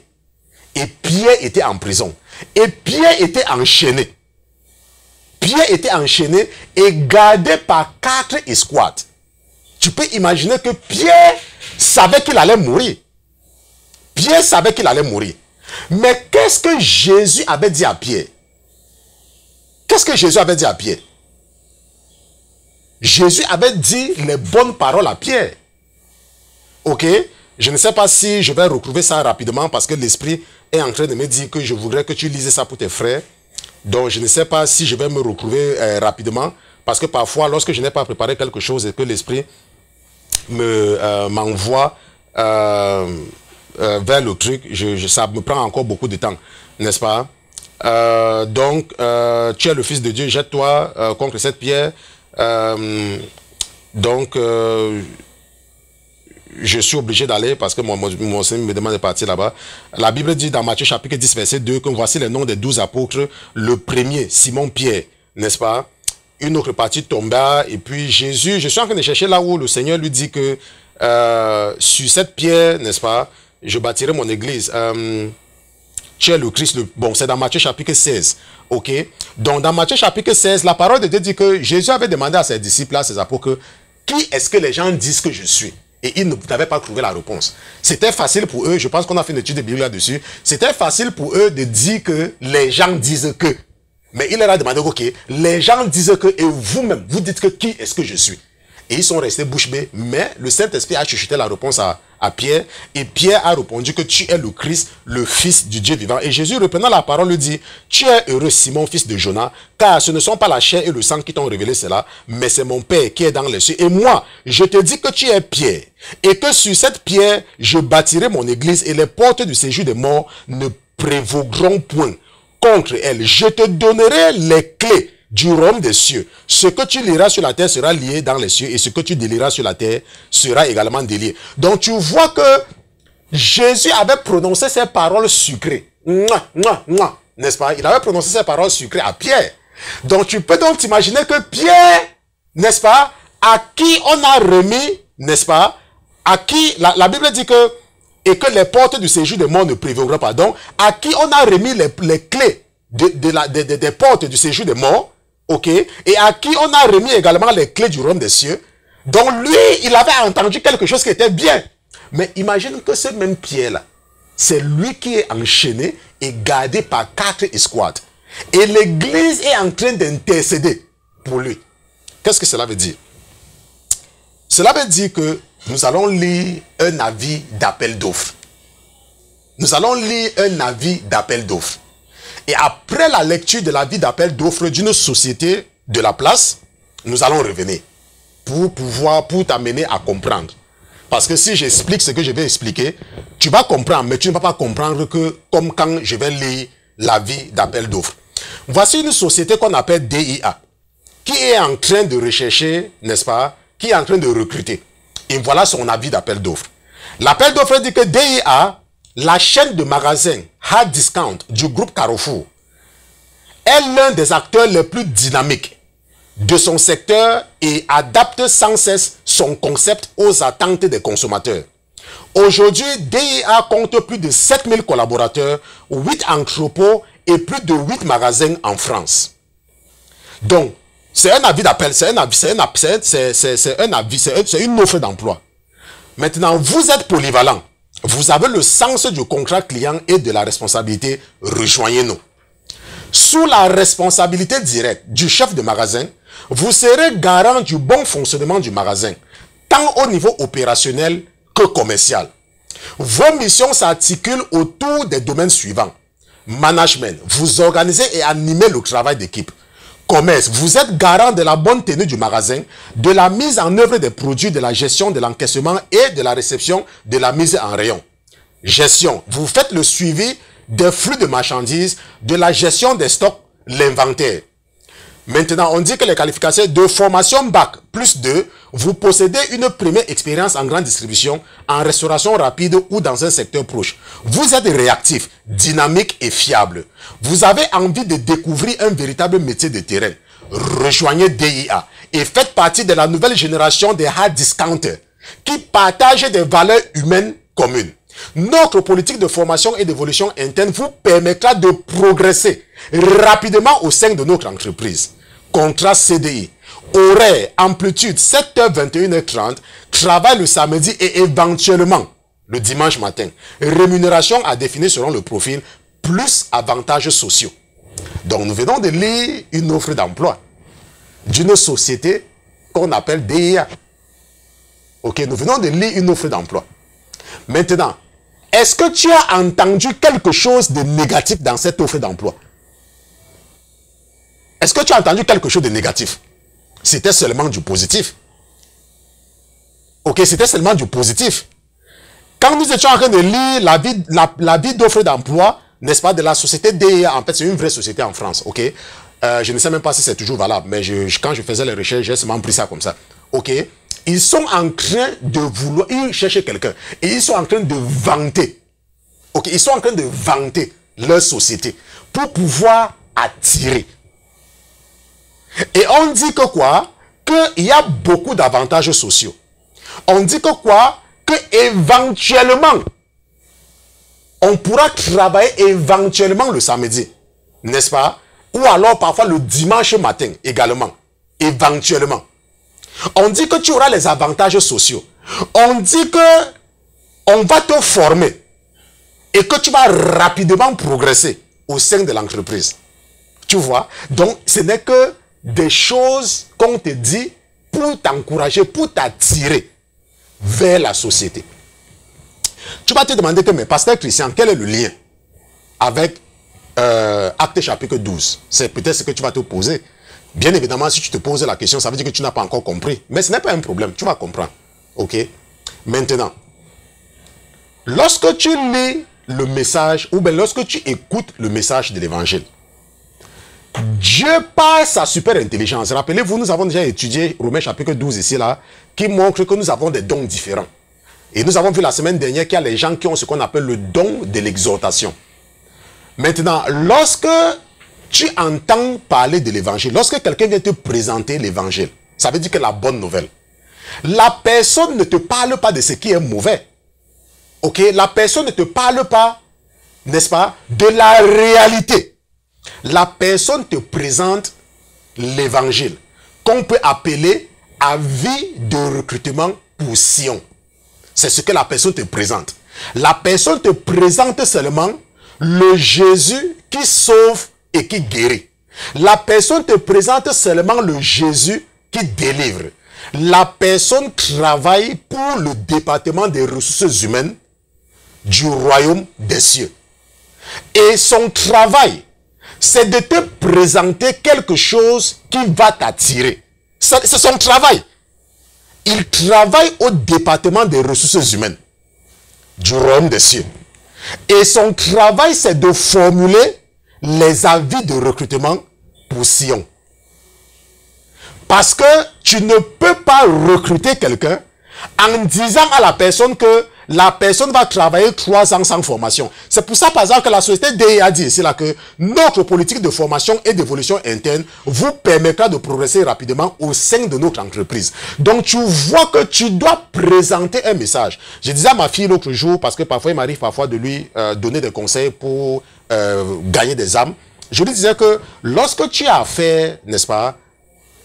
Speaker 1: Et Pierre était en prison. Et Pierre était enchaîné. Pierre était enchaîné et gardé par 4 escouades. Tu peux imaginer que Pierre savait qu'il allait mourir. Pierre savait qu'il allait mourir. Mais qu'est-ce que Jésus avait dit à Pierre? Qu'est-ce que Jésus avait dit à Pierre? Jésus avait dit les bonnes paroles à Pierre. Ok? Je ne sais pas si je vais retrouver ça rapidement parce que l'Esprit est en train de me dire que je voudrais que tu lises ça pour tes frères. Donc, je ne sais pas si je vais me retrouver rapidement parce que parfois, lorsque je n'ai pas préparé quelque chose et que l'Esprit m'envoie vers le truc, ça me prend encore beaucoup de temps, n'est-ce pas? Donc, tu es le Fils de Dieu, jette-toi contre cette pierre. Je suis obligé d'aller parce que mon Seigneur me demande de partir là-bas. La Bible dit dans Matthieu chapitre 10, verset 2, que voici les noms des 12 apôtres. Le premier, Simon-Pierre, n'est-ce pas? Une autre partie tomba. Et puis Jésus, je suis en train de chercher là où le Seigneur lui dit que sur cette pierre, n'est-ce pas, je bâtirai mon église. Tu es le Christ. Bon, c'est dans Matthieu chapitre 16. Ok? Donc, dans Matthieu chapitre 16, la parole de Dieu dit que Jésus avait demandé à ses disciples, à ses apôtres, qui est-ce que les gens disent que je suis? Et ils n'avaient pas trouvé la réponse. C'était facile pour eux, je pense qu'on a fait une étude de Bible là-dessus, c'était facile pour eux de dire que les gens disent que. Mais il leur a demandé, ok, les gens disent que, et vous-même, vous dites que qui est-ce que je suis? Et ils sont restés bouche bée, mais le Saint-Esprit a chuchoté la réponse à Pierre, et Pierre a répondu que tu es le Christ, le Fils du Dieu vivant. Et Jésus, reprenant la parole, lui dit, tu es heureux, Simon, fils de Jonas, car ce ne sont pas la chair et le sang qui t'ont révélé cela, mais c'est mon Père qui est dans les cieux. Et moi, je te dis que tu es Pierre, et que sur cette pierre, je bâtirai mon église, et les portes du séjour des morts ne prévaudront point contre elle. Je te donnerai les clés du royaume des cieux. Ce que tu liras sur la terre sera lié dans les cieux, et ce que tu délieras sur la terre sera également délié. Donc tu vois que Jésus avait prononcé ces paroles sucrées. N'est-ce pas? Il avait prononcé ces paroles sucrées à Pierre. Donc tu peux donc t'imaginer que Pierre, n'est-ce pas, à qui on a remis, n'est-ce pas, à qui, la Bible dit que, et que les portes du séjour des morts ne prévaudront pas. Donc, à qui on a remis les clés des portes du séjour des morts, ok, et à qui on a remis également les clés du royaume des cieux. Donc lui, il avait entendu quelque chose qui était bien. Mais imagine que ce même Pierre-là, c'est lui qui est enchaîné et gardé par 4 escouades. Et l'église est en train d'intercéder pour lui. Qu'est-ce que cela veut dire? Cela veut dire que nous allons lire un avis d'appel d'offres. Nous allons lire un avis d'appel d'offres. Et après la lecture de l'avis d'appel d'offres d'une société de la place, nous allons revenir pour t'amener à comprendre. Parce que si j'explique ce que je vais expliquer, tu vas comprendre, mais tu ne vas pas comprendre que comme quand je vais lire l'avis d'appel d'offres. Voici une société qu'on appelle DIA, qui est en train de rechercher, n'est-ce pas, qui est en train de recruter. Et voilà son avis d'appel d'offres. L'appel d'offres dit que DIA, la chaîne de magasins hard discount du groupe Carrefour, est l'un des acteurs les plus dynamiques de son secteur et adapte sans cesse son concept aux attentes des consommateurs. Aujourd'hui, DIA compte plus de 7000 collaborateurs, 8 entrepôts et plus de 8 magasins en France. Donc, c'est un avis d'appel, c'est une offre d'emploi. Maintenant, vous êtes polyvalent. Vous avez le sens du contrat client et de la responsabilité. Rejoignez-nous. Sous la responsabilité directe du chef de magasin, vous serez garant du bon fonctionnement du magasin, tant au niveau opérationnel que commercial. Vos missions s'articulent autour des domaines suivants. Management, vous organisez et animez le travail d'équipe. Commerce, vous êtes garant de la bonne tenue du magasin, de la mise en œuvre des produits, de la gestion de l'encaissement et de la réception de la mise en rayon. Gestion, vous faites le suivi des flux de marchandises, de la gestion des stocks, l'inventaire. Maintenant, on dit que les qualifications de formation bac plus 2, vous possédez une première expérience en grande distribution, en restauration rapide ou dans un secteur proche. Vous êtes réactif, dynamique et fiable. Vous avez envie de découvrir un véritable métier de terrain. Rejoignez DIA et faites partie de la nouvelle génération des hard discounters qui partagent des valeurs humaines communes. Notre politique de formation et d'évolution interne vous permettra de progresser rapidement au sein de notre entreprise. Contrat CDI, horaire, amplitude, 7h, 21h30, travail le samedi et éventuellement le dimanche matin. Rémunération à définir selon le profil, plus avantages sociaux. Donc nous venons de lire une offre d'emploi d'une société qu'on appelle DIA. Ok, nous venons de lire une offre d'emploi. Maintenant, est-ce que tu as entendu quelque chose de négatif dans cette offre d'emploi? Est-ce que tu as entendu quelque chose de négatif? C'était seulement du positif. Ok, c'était seulement du positif. Quand nous étions en train de lire l'avis d'offre d'emploi, n'est-ce pas, de la société DIA, en fait, c'est une vraie société en France, ok? Je ne sais même pas si c'est toujours valable, mais quand je faisais les recherches, j'ai seulement pris ça comme ça, ok? Ils sont en train de vouloir, ils cherchaient quelqu'un, et ils sont en train de vanter, ok? Ils sont en train de vanter leur société pour pouvoir attirer. Et on dit que quoi? Qu'il y a beaucoup d'avantages sociaux. On dit que quoi? Que éventuellement, on pourra travailler éventuellement le samedi, n'est-ce pas? Ou alors parfois le dimanche matin également, éventuellement. On dit que tu auras les avantages sociaux. On dit que on va te former et que tu vas rapidement progresser au sein de l'entreprise. Tu vois? Donc, ce n'est que des choses qu'on te dit pour t'encourager, pour t'attirer vers la société. Tu vas te demander que, mais pasteur Christian, quel est le lien avec Actes chapitre 12? C'est peut-être ce que tu vas te poser. Bien évidemment, si tu te poses la question, ça veut dire que tu n'as pas encore compris. Mais ce n'est pas un problème, tu vas comprendre. Ok? Maintenant, lorsque tu lis le message, ou bien lorsque tu écoutes le message de l'évangile, Dieu, par sa super intelligence, rappelez-vous, nous avons déjà étudié Romains chapitre 12 ici, là, qui montre que nous avons des dons différents. Et nous avons vu la semaine dernière qu'il y a les gens qui ont ce qu'on appelle le don de l'exhortation. Maintenant, lorsque tu entends parler de l'évangile, lorsque quelqu'un vient te présenter l'évangile, ça veut dire que la bonne nouvelle, la personne ne te parle pas de ce qui est mauvais. Ok? La personne ne te parle pas, n'est-ce pas, de la réalité. La personne te présente l'évangile, qu'on peut appeler avis de recrutement pour Sion. C'est ce que la personne te présente. La personne te présente seulement le Jésus qui sauve et qui guérit. La personne te présente seulement le Jésus qui délivre. La personne travaille pour le département des ressources humaines du royaume des cieux. Et son travail, c'est de te présenter quelque chose qui va t'attirer. C'est son travail. Il travaille au département des ressources humaines du royaume des cieux. Et son travail, c'est de formuler les avis de recrutement pour Sion. Parce que tu ne peux pas recruter quelqu'un en disant à la personne que la personne va travailler 3 ans sans formation. C'est pour ça, par exemple, que la société DE a dit ici là que notre politique de formation et d'évolution interne vous permettra de progresser rapidement au sein de notre entreprise. Donc, tu vois que tu dois présenter un message. Je disais à ma fille l'autre jour, parce que parfois, il m'arrive parfois de lui donner des conseils pour gagner des âmes. Je lui disais que lorsque tu as affaire, n'est-ce pas,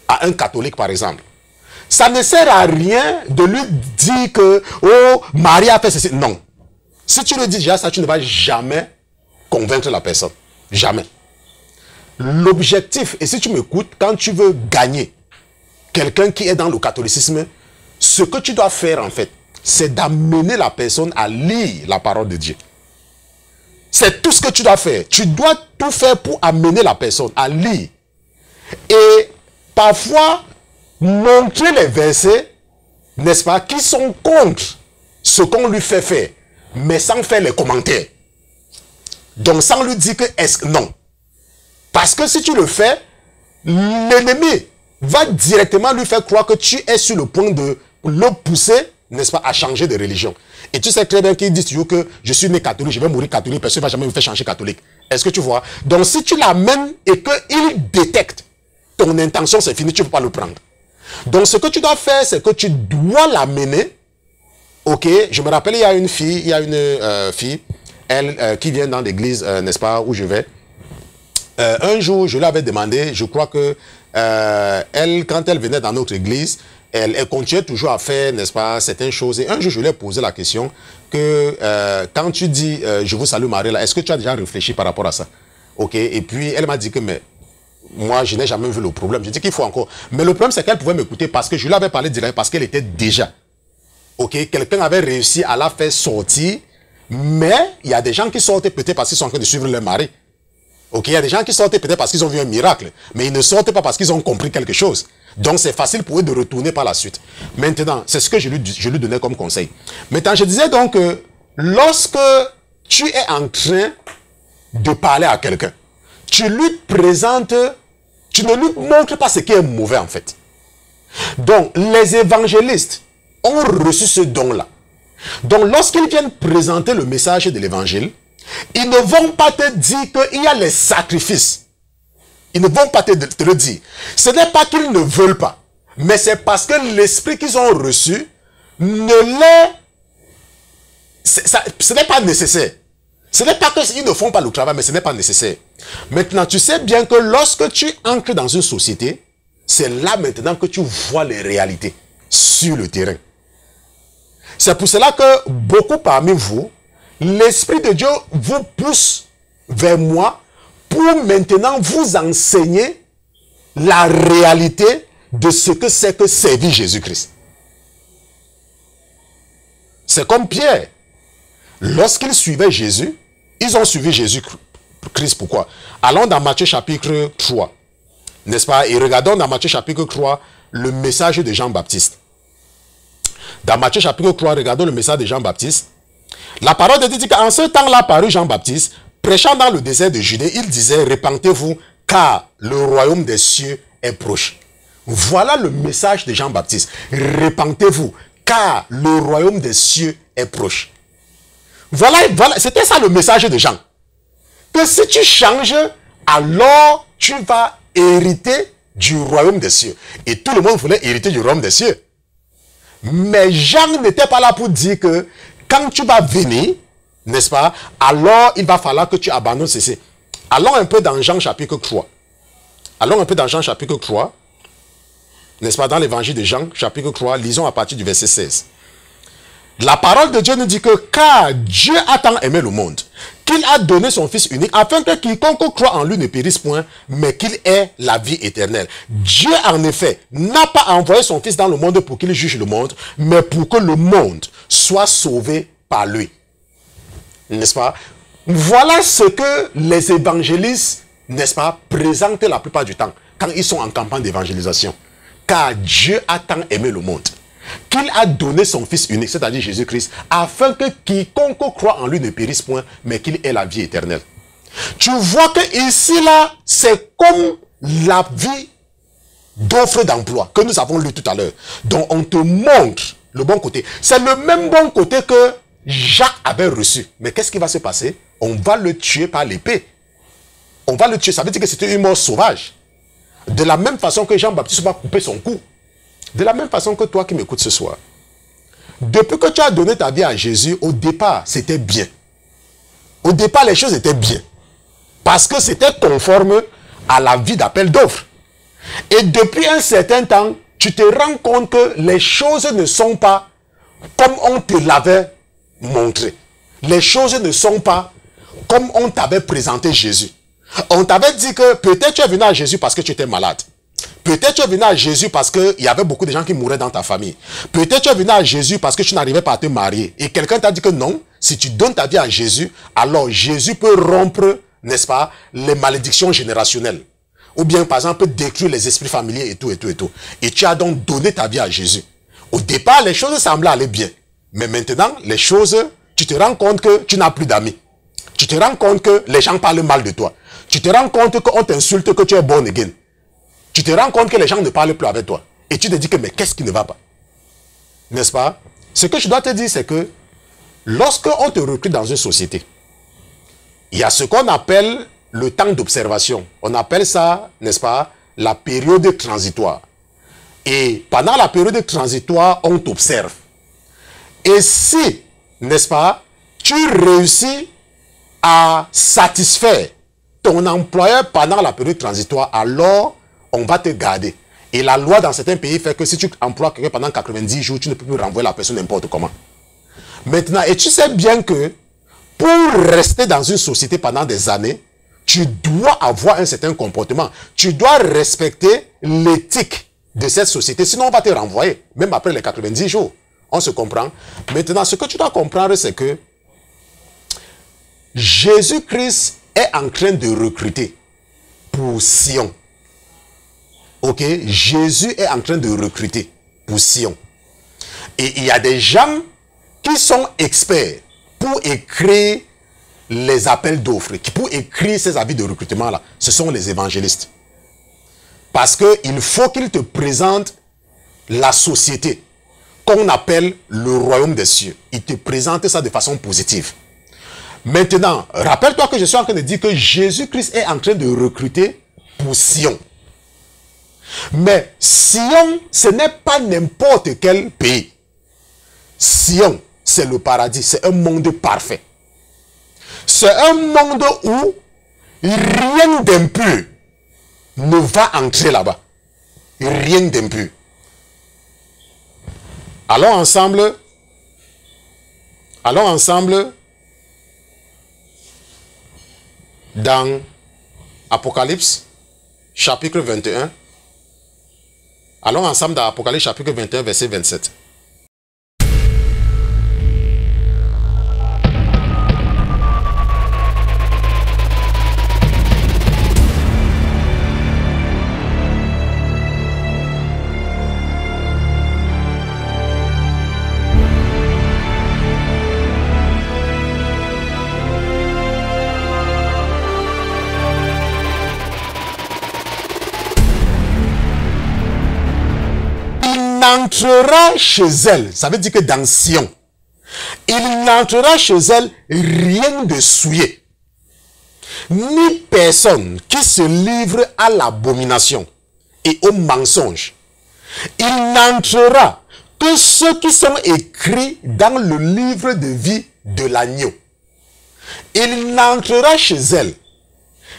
Speaker 1: à un catholique, par exemple, ça ne sert à rien de lui dire que, oh, Marie a fait ceci. Non. Si tu le dis déjà, ça, tu ne vas jamais convaincre la personne. Jamais. L'objectif, et si tu m'écoutes, quand tu veux gagner quelqu'un qui est dans le catholicisme, ce que tu dois faire, en fait, c'est d'amener la personne à lire la parole de Dieu. C'est tout ce que tu dois faire. Tu dois tout faire pour amener la personne à lire. Et parfois, montrer les versets, n'est-ce pas, qui sont contre ce qu'on lui fait faire, mais sans faire les commentaires. Donc, sans lui dire que est-ce non. Parce que si tu le fais, l'ennemi va directement lui faire croire que tu es sur le point de le pousser, n'est-ce pas, à changer de religion. Et tu sais très bien qu'il dit toujours que je suis né catholique, je vais mourir catholique, personne ne va jamais me faire changer catholique. Est-ce que tu vois? Donc, si tu l'amènes et qu'il détecte ton intention, c'est fini, tu ne peux pas le prendre. Donc, ce que tu dois faire, c'est que tu dois l'amener. Ok, je me rappelle, il y a une fille, elle, qui vient dans l'église, n'est-ce pas, où je vais. Un jour, je lui avais demandé, je crois que elle, quand elle venait dans notre église, elle continuait toujours à faire, n'est-ce pas, certaines choses. Et un jour, je lui ai posé la question que quand tu dis je vous salue Marie, est-ce que tu as déjà réfléchi par rapport à ça? Ok, et puis elle m'a dit que mais moi, je n'ai jamais vu le problème. Je dis qu'il faut encore. Mais le problème, c'est qu'elle pouvait m'écouter parce que je lui avais parlé direct, parce qu'elle était déjà. Ok, quelqu'un avait réussi à la faire sortir, mais il y a des gens qui sortent peut-être parce qu'ils sont en train de suivre leur mari. Ok, il y a des gens qui sortent peut-être parce qu'ils ont vu un miracle, mais ils ne sortent pas parce qu'ils ont compris quelque chose. Donc, c'est facile pour eux de retourner par la suite. Maintenant, c'est ce que je lui donnais comme conseil. Maintenant, je disais donc que lorsque tu es en train de parler à quelqu'un, tu lui présentes, tu ne lui montres pas ce qui est mauvais en fait. Donc, les évangélistes ont reçu ce don-là. Donc, lorsqu'ils viennent présenter le message de l'évangile, ils ne vont pas te dire qu'il y a les sacrifices. Ils ne vont pas te le dire. Ce n'est pas qu'ils ne veulent pas, mais c'est parce que l'esprit qu'ils ont reçu ce n'est pas nécessaire. Ce n'est pas qu'ils ne font pas le travail, mais ce n'est pas nécessaire. Maintenant, tu sais bien que lorsque tu entres dans une société, c'est là maintenant que tu vois les réalités sur le terrain. C'est pour cela que beaucoup parmi vous, l'Esprit de Dieu vous pousse vers moi pour maintenant vous enseigner la réalité de ce que c'est que servir Jésus-Christ. C'est comme Pierre. Lorsqu'ils suivaient Jésus, ils ont suivi Jésus-Christ. Pourquoi? Allons dans Matthieu chapitre 3. N'est-ce pas? Et regardons dans Matthieu chapitre 3 le message de Jean-Baptiste. Dans Matthieu chapitre 3, regardons le message de Jean-Baptiste. La parole de Dieu dit qu'en ce temps-là parut Jean-Baptiste, prêchant dans le désert de Judée, il disait, repentez-vous, car le royaume des cieux est proche. Voilà le message de Jean-Baptiste. Repentez-vous, car le royaume des cieux est proche. Voilà, c'était ça le message de Jean. Que si tu changes, alors tu vas hériter du royaume des cieux. Et tout le monde voulait hériter du royaume des cieux. Mais Jean n'était pas là pour dire que quand tu vas venir, n'est-ce pas, alors il va falloir que tu abandonnes ceci. Allons un peu dans Jean chapitre 3. Allons un peu dans Jean chapitre 3. N'est-ce pas, dans l'évangile de Jean chapitre 3, lisons à partir du verset 16. La parole de Dieu nous dit que car Dieu a tant aimé le monde, qu'il a donné son Fils unique, afin que quiconque croit en lui ne périsse point, mais qu'il ait la vie éternelle. Dieu, en effet, n'a pas envoyé son Fils dans le monde pour qu'il juge le monde, mais pour que le monde soit sauvé par lui. N'est-ce pas? Voilà ce que les évangélistes, n'est-ce pas, présentent la plupart du temps, quand ils sont en campagne d'évangélisation. Car Dieu a tant aimé le monde, qu'il a donné son Fils unique, c'est-à-dire Jésus-Christ, afin que quiconque croit en lui ne périsse point, mais qu'il ait la vie éternelle. Tu vois que ici, là, c'est comme la vie d'offre d'emploi que nous avons lu tout à l'heure. Donc, on te montre le bon côté. C'est le même bon côté que Jacques avait reçu. Mais qu'est-ce qui va se passer? On va le tuer par l'épée. On va le tuer. Ça veut dire que c'était une mort sauvage. De la même façon que Jean-Baptiste va couper son cou. De la même façon que toi qui m'écoutes ce soir. Depuis que tu as donné ta vie à Jésus, au départ, c'était bien. Au départ, les choses étaient bien. Parce que c'était conforme à la vie d'appel d'offres. Et depuis un certain temps, tu te rends compte que les choses ne sont pas comme on te l'avait montré. Les choses ne sont pas comme on t'avait présenté Jésus. On t'avait dit que peut-être tu es venu à Jésus parce que tu étais malade. Peut-être tu es venu à Jésus parce qu'il y avait beaucoup de gens qui mouraient dans ta famille. Peut-être tu es venu à Jésus parce que tu n'arrivais pas à te marier. Et quelqu'un t'a dit que non, si tu donnes ta vie à Jésus, alors Jésus peut rompre, n'est-ce pas, les malédictions générationnelles. Ou bien, par exemple, peut détruire les esprits familiers et tout, et tout, et tout. Et tu as donc donné ta vie à Jésus. Au départ, les choses semblaient aller bien. Mais maintenant, les choses, tu te rends compte que tu n'as plus d'amis. Tu te rends compte que les gens parlent mal de toi. Tu te rends compte qu'on t'insulte que tu es born again. Tu te rends compte que les gens ne parlent plus avec toi. Et tu te dis que mais qu'est-ce qui ne va pas? N'est-ce pas? Ce que je dois te dire, c'est que lorsque on te recrute dans une société, il y a ce qu'on appelle le temps d'observation. On appelle ça, n'est-ce pas, la période transitoire. Et pendant la période transitoire, on t'observe. Et si, n'est-ce pas, tu réussis à satisfaire ton employeur pendant la période transitoire, alors on va te garder. Et la loi dans certains pays fait que si tu emploies quelqu'un pendant 90 jours, tu ne peux plus renvoyer la personne n'importe comment. Maintenant, et tu sais bien que pour rester dans une société pendant des années, tu dois avoir un certain comportement. Tu dois respecter l'éthique de cette société, sinon on va te renvoyer, même après les 90 jours. On se comprend. Maintenant, ce que tu dois comprendre, c'est que Jésus-Christ est en train de recruter pour Sion. Ok? Jésus est en train de recruter pour Sion. Et il y a des gens qui sont experts pour écrire les appels d'offres, pour écrire ces avis de recrutement-là. Ce sont les évangélistes. Parce qu'il faut qu'ils te présentent la société qu'on appelle le royaume des cieux. Ils te présentent ça de façon positive. Maintenant, rappelle-toi que je suis en train de dire que Jésus-Christ est en train de recruter pour Sion. Mais Sion, ce n'est pas n'importe quel pays. Sion, c'est le paradis, c'est un monde parfait. C'est un monde où rien d'impur ne va entrer là-bas. Rien d'impur. Allons ensemble Allons ensemble dans Apocalypse, chapitre 21. Allons ensemble dans Apocalypse, chapitre 21, verset 27. N'entrera chez elle, ça veut dire que dans Sion, il n'entrera chez elle rien de souillé, ni personne qui se livre à l'abomination et au mensonge. Il n'entrera que ceux qui sont écrits dans le livre de vie de l'agneau. Il n'entrera chez elle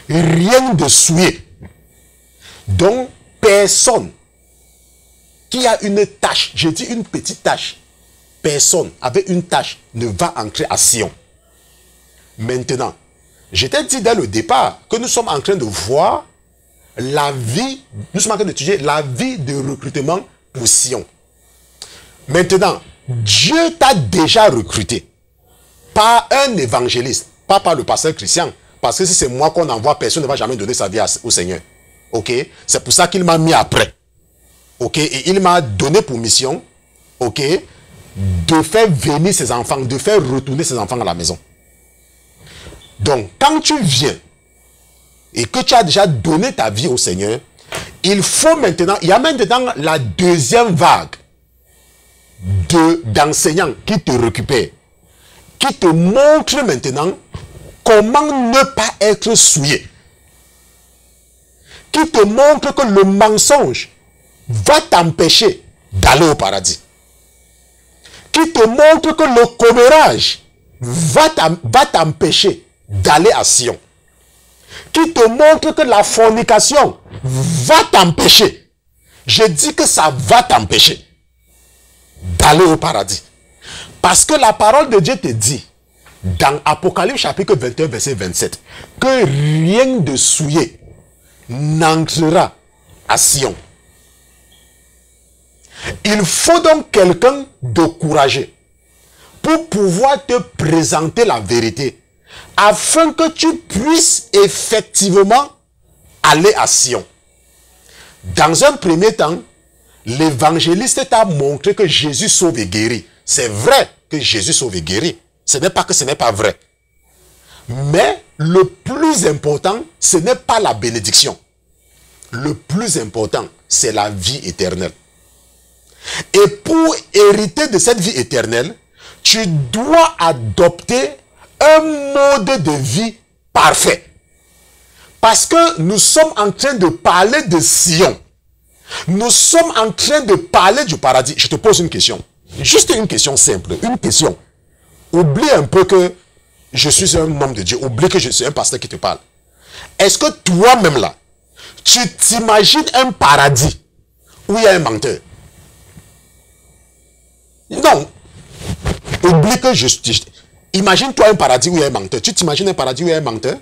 Speaker 1: rien de souillé, donc personne qui a une tâche, je dis une petite tâche, personne avec une tâche ne va entrer à Sion. Maintenant, je t'ai dit dès le départ que nous sommes en train de voir la vie, nous sommes en train d'étudier la vie de recrutement pour Sion. Maintenant, Dieu t'a déjà recruté par un évangéliste, pas par le pasteur Christian, parce que si c'est moi qu'on envoie, personne ne va jamais donner sa vie au Seigneur. Ok? C'est pour ça qu'il m'a mis après. Ok, et il m'a donné pour mission, ok, de faire venir ses enfants, de faire retourner ses enfants à la maison. Donc, quand tu viens et que tu as déjà donné ta vie au Seigneur, il faut maintenant, il y a maintenant la deuxième vague d'enseignants qui te récupèrent, qui te montrent maintenant comment ne pas être souillé, qui te montrent que le mensonge va t'empêcher d'aller au paradis, qui te montre que le commérage va t'empêcher d'aller à Sion, qui te montre que la fornication va t'empêcher, je dis que ça va t'empêcher d'aller au paradis, parce que la parole de Dieu te dit dans Apocalypse chapitre 21 verset 27 que rien de souillé n'entrera à Sion. Il faut donc quelqu'un de courageux pour pouvoir te présenter la vérité, afin que tu puisses effectivement aller à Sion. Dans un premier temps, l'évangéliste t'a montré que Jésus sauve et guérit. C'est vrai que Jésus sauve et guérit. Ce n'est pas que ce n'est pas vrai. Mais le plus important, ce n'est pas la bénédiction. Le plus important, c'est la vie éternelle. Et pour hériter de cette vie éternelle, tu dois adopter un mode de vie parfait. Parce que nous sommes en train de parler de Sion. Nous sommes en train de parler du paradis. Je te pose une question. Juste une question simple. Une question. Oublie un peu que je suis un homme de Dieu. Oublie que je suis un pasteur qui te parle. Est-ce que toi-même là, tu t'imagines un paradis où il y a un menteur? Non. Oublie que je... Imagine-toi un paradis où il y a un menteur. Tu t'imagines un paradis où il y a un menteur?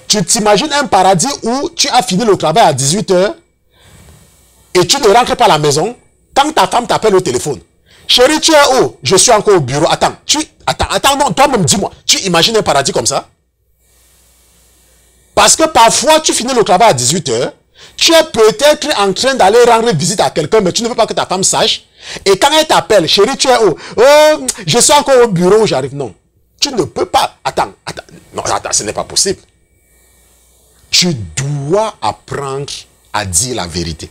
Speaker 1: Tu t'imagines un paradis où tu as fini le travail à 18 h et tu ne rentres pas à la maison quand ta femme t'appelle au téléphone. Chérie, tu es où? Je suis encore au bureau. Attends, non, toi-même dis-moi. Tu imagines un paradis comme ça? Parce que parfois, tu finis le travail à 18 h, tu es peut-être en train d'aller rendre visite à quelqu'un, mais tu ne veux pas que ta femme sache. Et quand elle t'appelle, chérie, tu es où? Oh, je suis encore au bureau où j'arrive. Non, tu ne peux pas. Attends. Non, attends, ce n'est pas possible. Tu dois apprendre à dire la vérité.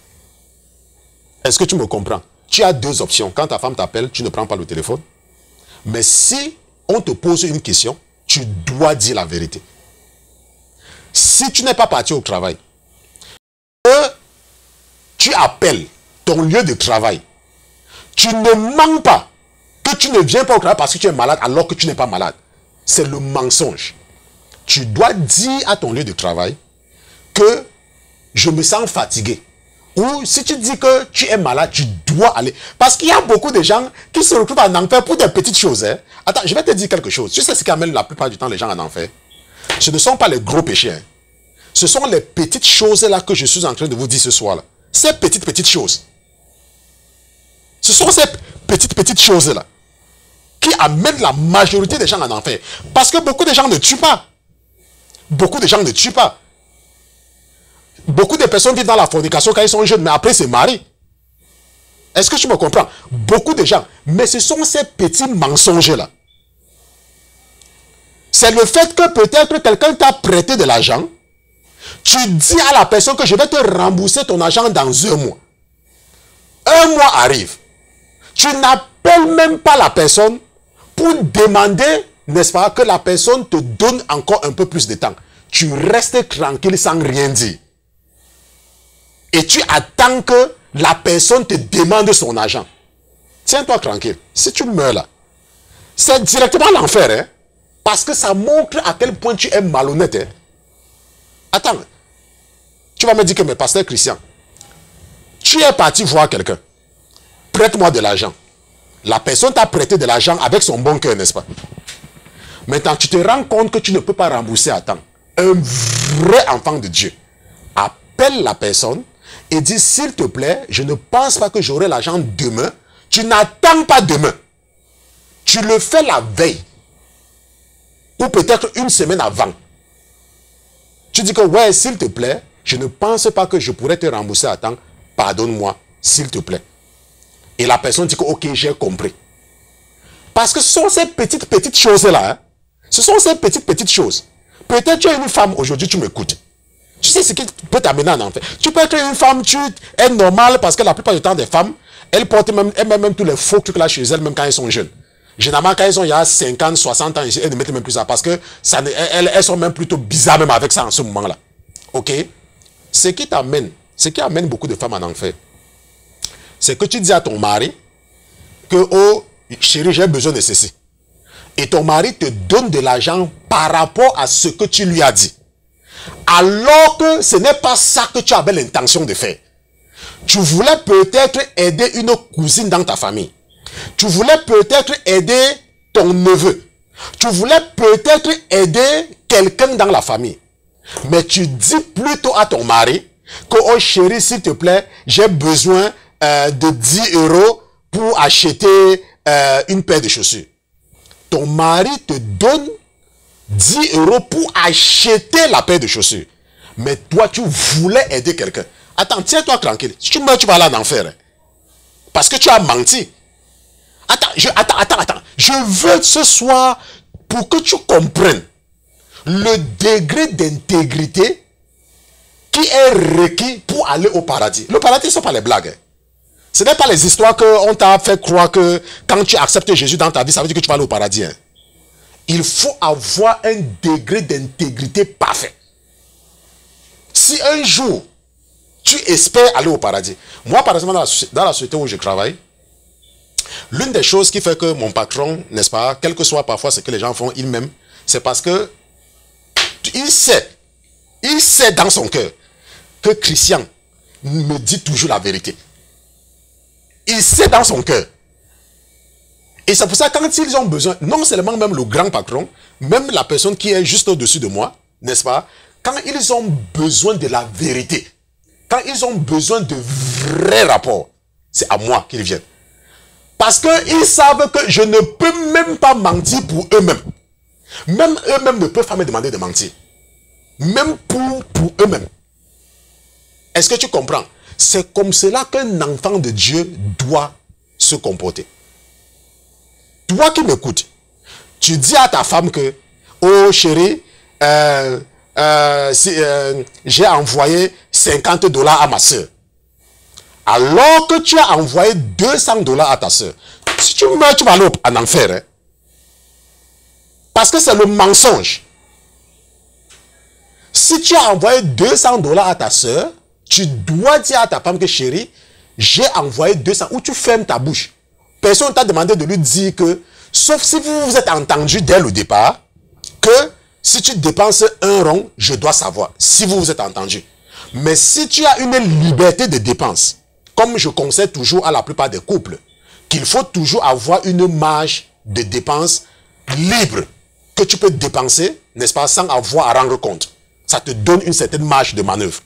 Speaker 1: Est-ce que tu me comprends? Tu as deux options. Quand ta femme t'appelle, tu ne prends pas le téléphone. Mais si on te pose une question, tu dois dire la vérité. Si tu n'es pas parti au travail, que tu appelles ton lieu de travail, tu ne mens pas que tu ne viens pas au travail parce que tu es malade alors que tu n'es pas malade. C'est le mensonge. Tu dois dire à ton lieu de travail que je me sens fatigué Ou si tu dis que tu es malade, tu dois aller. Parce qu'il y a beaucoup de gens qui se retrouvent en enfer pour des petites choses. Hein. Attends, je vais te dire quelque chose. Tu sais ce qui amène la plupart du temps les gens en enfer? Ce ne sont pas les gros péchés. Hein. Ce sont les petites choses là que je suis en train de vous dire ce soir. Là. Ces petites choses. Ce sont ces petites choses là qui amènent la majorité des gens en enfer. Parce que beaucoup de gens ne tuent pas. Beaucoup de gens ne tuent pas. Beaucoup de personnes vivent dans la fornication quand ils sont jeunes, mais après se marient. Est-ce que tu me comprends? Beaucoup de gens. Mais ce sont ces petits mensonges-là. C'est le fait que peut-être quelqu'un t'a prêté de l'argent. Tu dis à la personne que je vais te rembourser ton argent dans 1 mois. 1 mois arrive. Tu n'appelles même pas la personne pour demander, n'est-ce pas, que la personne te donne encore un peu plus de temps. Tu restes tranquille sans rien dire. Et tu attends que la personne te demande son argent. Tiens-toi tranquille. Si tu meurs là, c'est directement l'enfer. Hein? Parce que ça montre à quel point tu es malhonnête. Hein? Attends. Tu vas me dire que, mais pasteur Christian, tu es parti voir quelqu'un. Prête-moi de l'argent. La personne t'a prêté de l'argent avec son bon cœur, n'est-ce pas? Maintenant, tu te rends compte que tu ne peux pas rembourser à temps. Un vrai enfant de Dieu appelle la personne et dit, s'il te plaît, je ne pense pas que j'aurai l'argent demain. Tu n'attends pas demain. Tu le fais la veille. Ou peut-être 1 semaine avant. Tu dis que, ouais, s'il te plaît, je ne pense pas que je pourrais te rembourser à temps. Pardonne-moi, s'il te plaît. Et la personne dit que, ok, j'ai compris. Parce que ce sont ces petites choses-là. Hein? Ce sont ces petites choses. Peut-être tu es une femme, aujourd'hui tu m'écoutes. Tu sais ce qui peut t'amener en enfer. Tu peux être une femme, tu es normale parce que la plupart du temps des femmes, elles portent même tous les faux trucs là chez elles, même quand elles sont jeunes. Généralement, quand elles ont il y a 50, 60 ans, elles ne mettent même plus ça parce que elles sont même plutôt bizarres même avec ça en ce moment-là. Ok? Ce qui amène beaucoup de femmes en enfer, c'est que tu dis à ton mari que, oh, chérie, j'ai besoin de ceci. Et ton mari te donne de l'argent par rapport à ce que tu lui as dit. Alors que ce n'est pas ça que tu avais l'intention de faire. Tu voulais peut-être aider une cousine dans ta famille. Tu voulais peut-être aider ton neveu. Tu voulais peut-être aider quelqu'un dans la famille. Mais tu dis plutôt à ton mari que, oh chérie, s'il te plaît, j'ai besoin de 10 € pour acheter une paire de chaussures. Ton mari te donne 10 € pour acheter la paire de chaussures. Mais toi, tu voulais aider quelqu'un. Attends, tiens-toi tranquille. Si tu meurs, tu vas aller en enfer. Hein? Parce que tu as menti. Attends. Je veux ce soir, pour que tu comprennes le degré d'intégrité qui est requis pour aller au paradis. Le paradis, ce ne sont pas les blagues. Hein? Ce n'est pas les histoires qu'on t'a fait croire que quand tu acceptes Jésus dans ta vie, ça veut dire que tu vas aller au paradis. Hein? Il faut avoir un degré d'intégrité parfait. Si un jour, tu espères aller au paradis. Moi, par exemple, dans la société où je travaille, l'une des choses qui fait que mon patron, n'est-ce pas, quel que soit parfois ce que les gens font, il m'aime, c'est parce que il sait dans son cœur que Christian me dit toujours la vérité. Il sait dans son cœur. Et c'est pour ça que quand ils ont besoin, non seulement même le grand patron, même la personne qui est juste au-dessus de moi, n'est-ce pas, quand ils ont besoin de la vérité, quand ils ont besoin de vrais rapports, c'est à moi qu'ils viennent. Parce qu'ils savent que je ne peux même pas mentir pour eux-mêmes. Même eux-mêmes ne peuvent pas me demander de mentir. Même pour eux-mêmes. Est-ce que tu comprends? C'est comme cela qu'un enfant de Dieu doit se comporter. Toi qui m'écoutes, tu dis à ta femme que, oh chérie, j'ai envoyé 50 $ à ma soeur. Alors que tu as envoyé 200 $ à ta soeur. Si tu meurs, tu vas aller en enfer. Hein? Parce que c'est le mensonge. Si tu as envoyé 200 $ à ta soeur, tu dois dire à ta femme que chérie, j'ai envoyé 200, ou tu fermes ta bouche. Personne ne t'a demandé de lui dire que, sauf si vous vous êtes entendu dès le départ, que si tu dépenses 1 rond, je dois savoir, si vous vous êtes entendu. Mais si tu as une liberté de dépense, comme je conseille toujours à la plupart des couples, qu'il faut toujours avoir une marge de dépense libre que tu peux dépenser, n'est-ce pas, sans avoir à rendre compte. Ça te donne une certaine marge de manœuvre.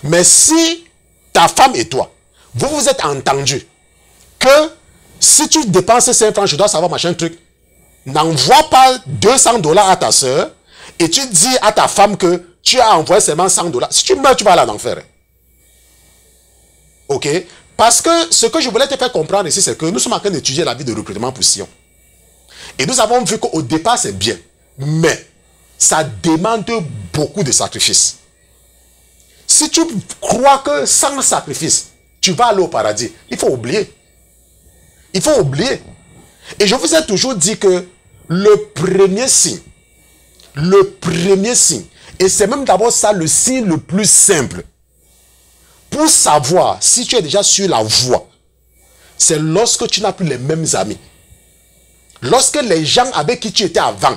Speaker 1: Mais si ta femme et toi, vous vous êtes entendus que si tu dépenses 5 francs, je dois savoir machin truc, n'envoie pas 200 $ à ta soeur et tu dis à ta femme que tu as envoyé seulement 100 $. Si tu meurs, tu vas aller en enfer. Ok? Parce que ce que je voulais te faire comprendre ici, c'est que nous sommes en train d'étudier la vie de recrutement pour Sion. Et nous avons vu qu'au départ, c'est bien. Mais ça demande beaucoup de sacrifices. Si tu crois que sans sacrifice, tu vas aller au paradis, il faut oublier. Il faut oublier. Et je vous ai toujours dit que le premier signe, et c'est même d'abord ça le signe le plus simple, pour savoir si tu es déjà sur la voie, c'est lorsque tu n'as plus les mêmes amis. Lorsque les gens avec qui tu étais avant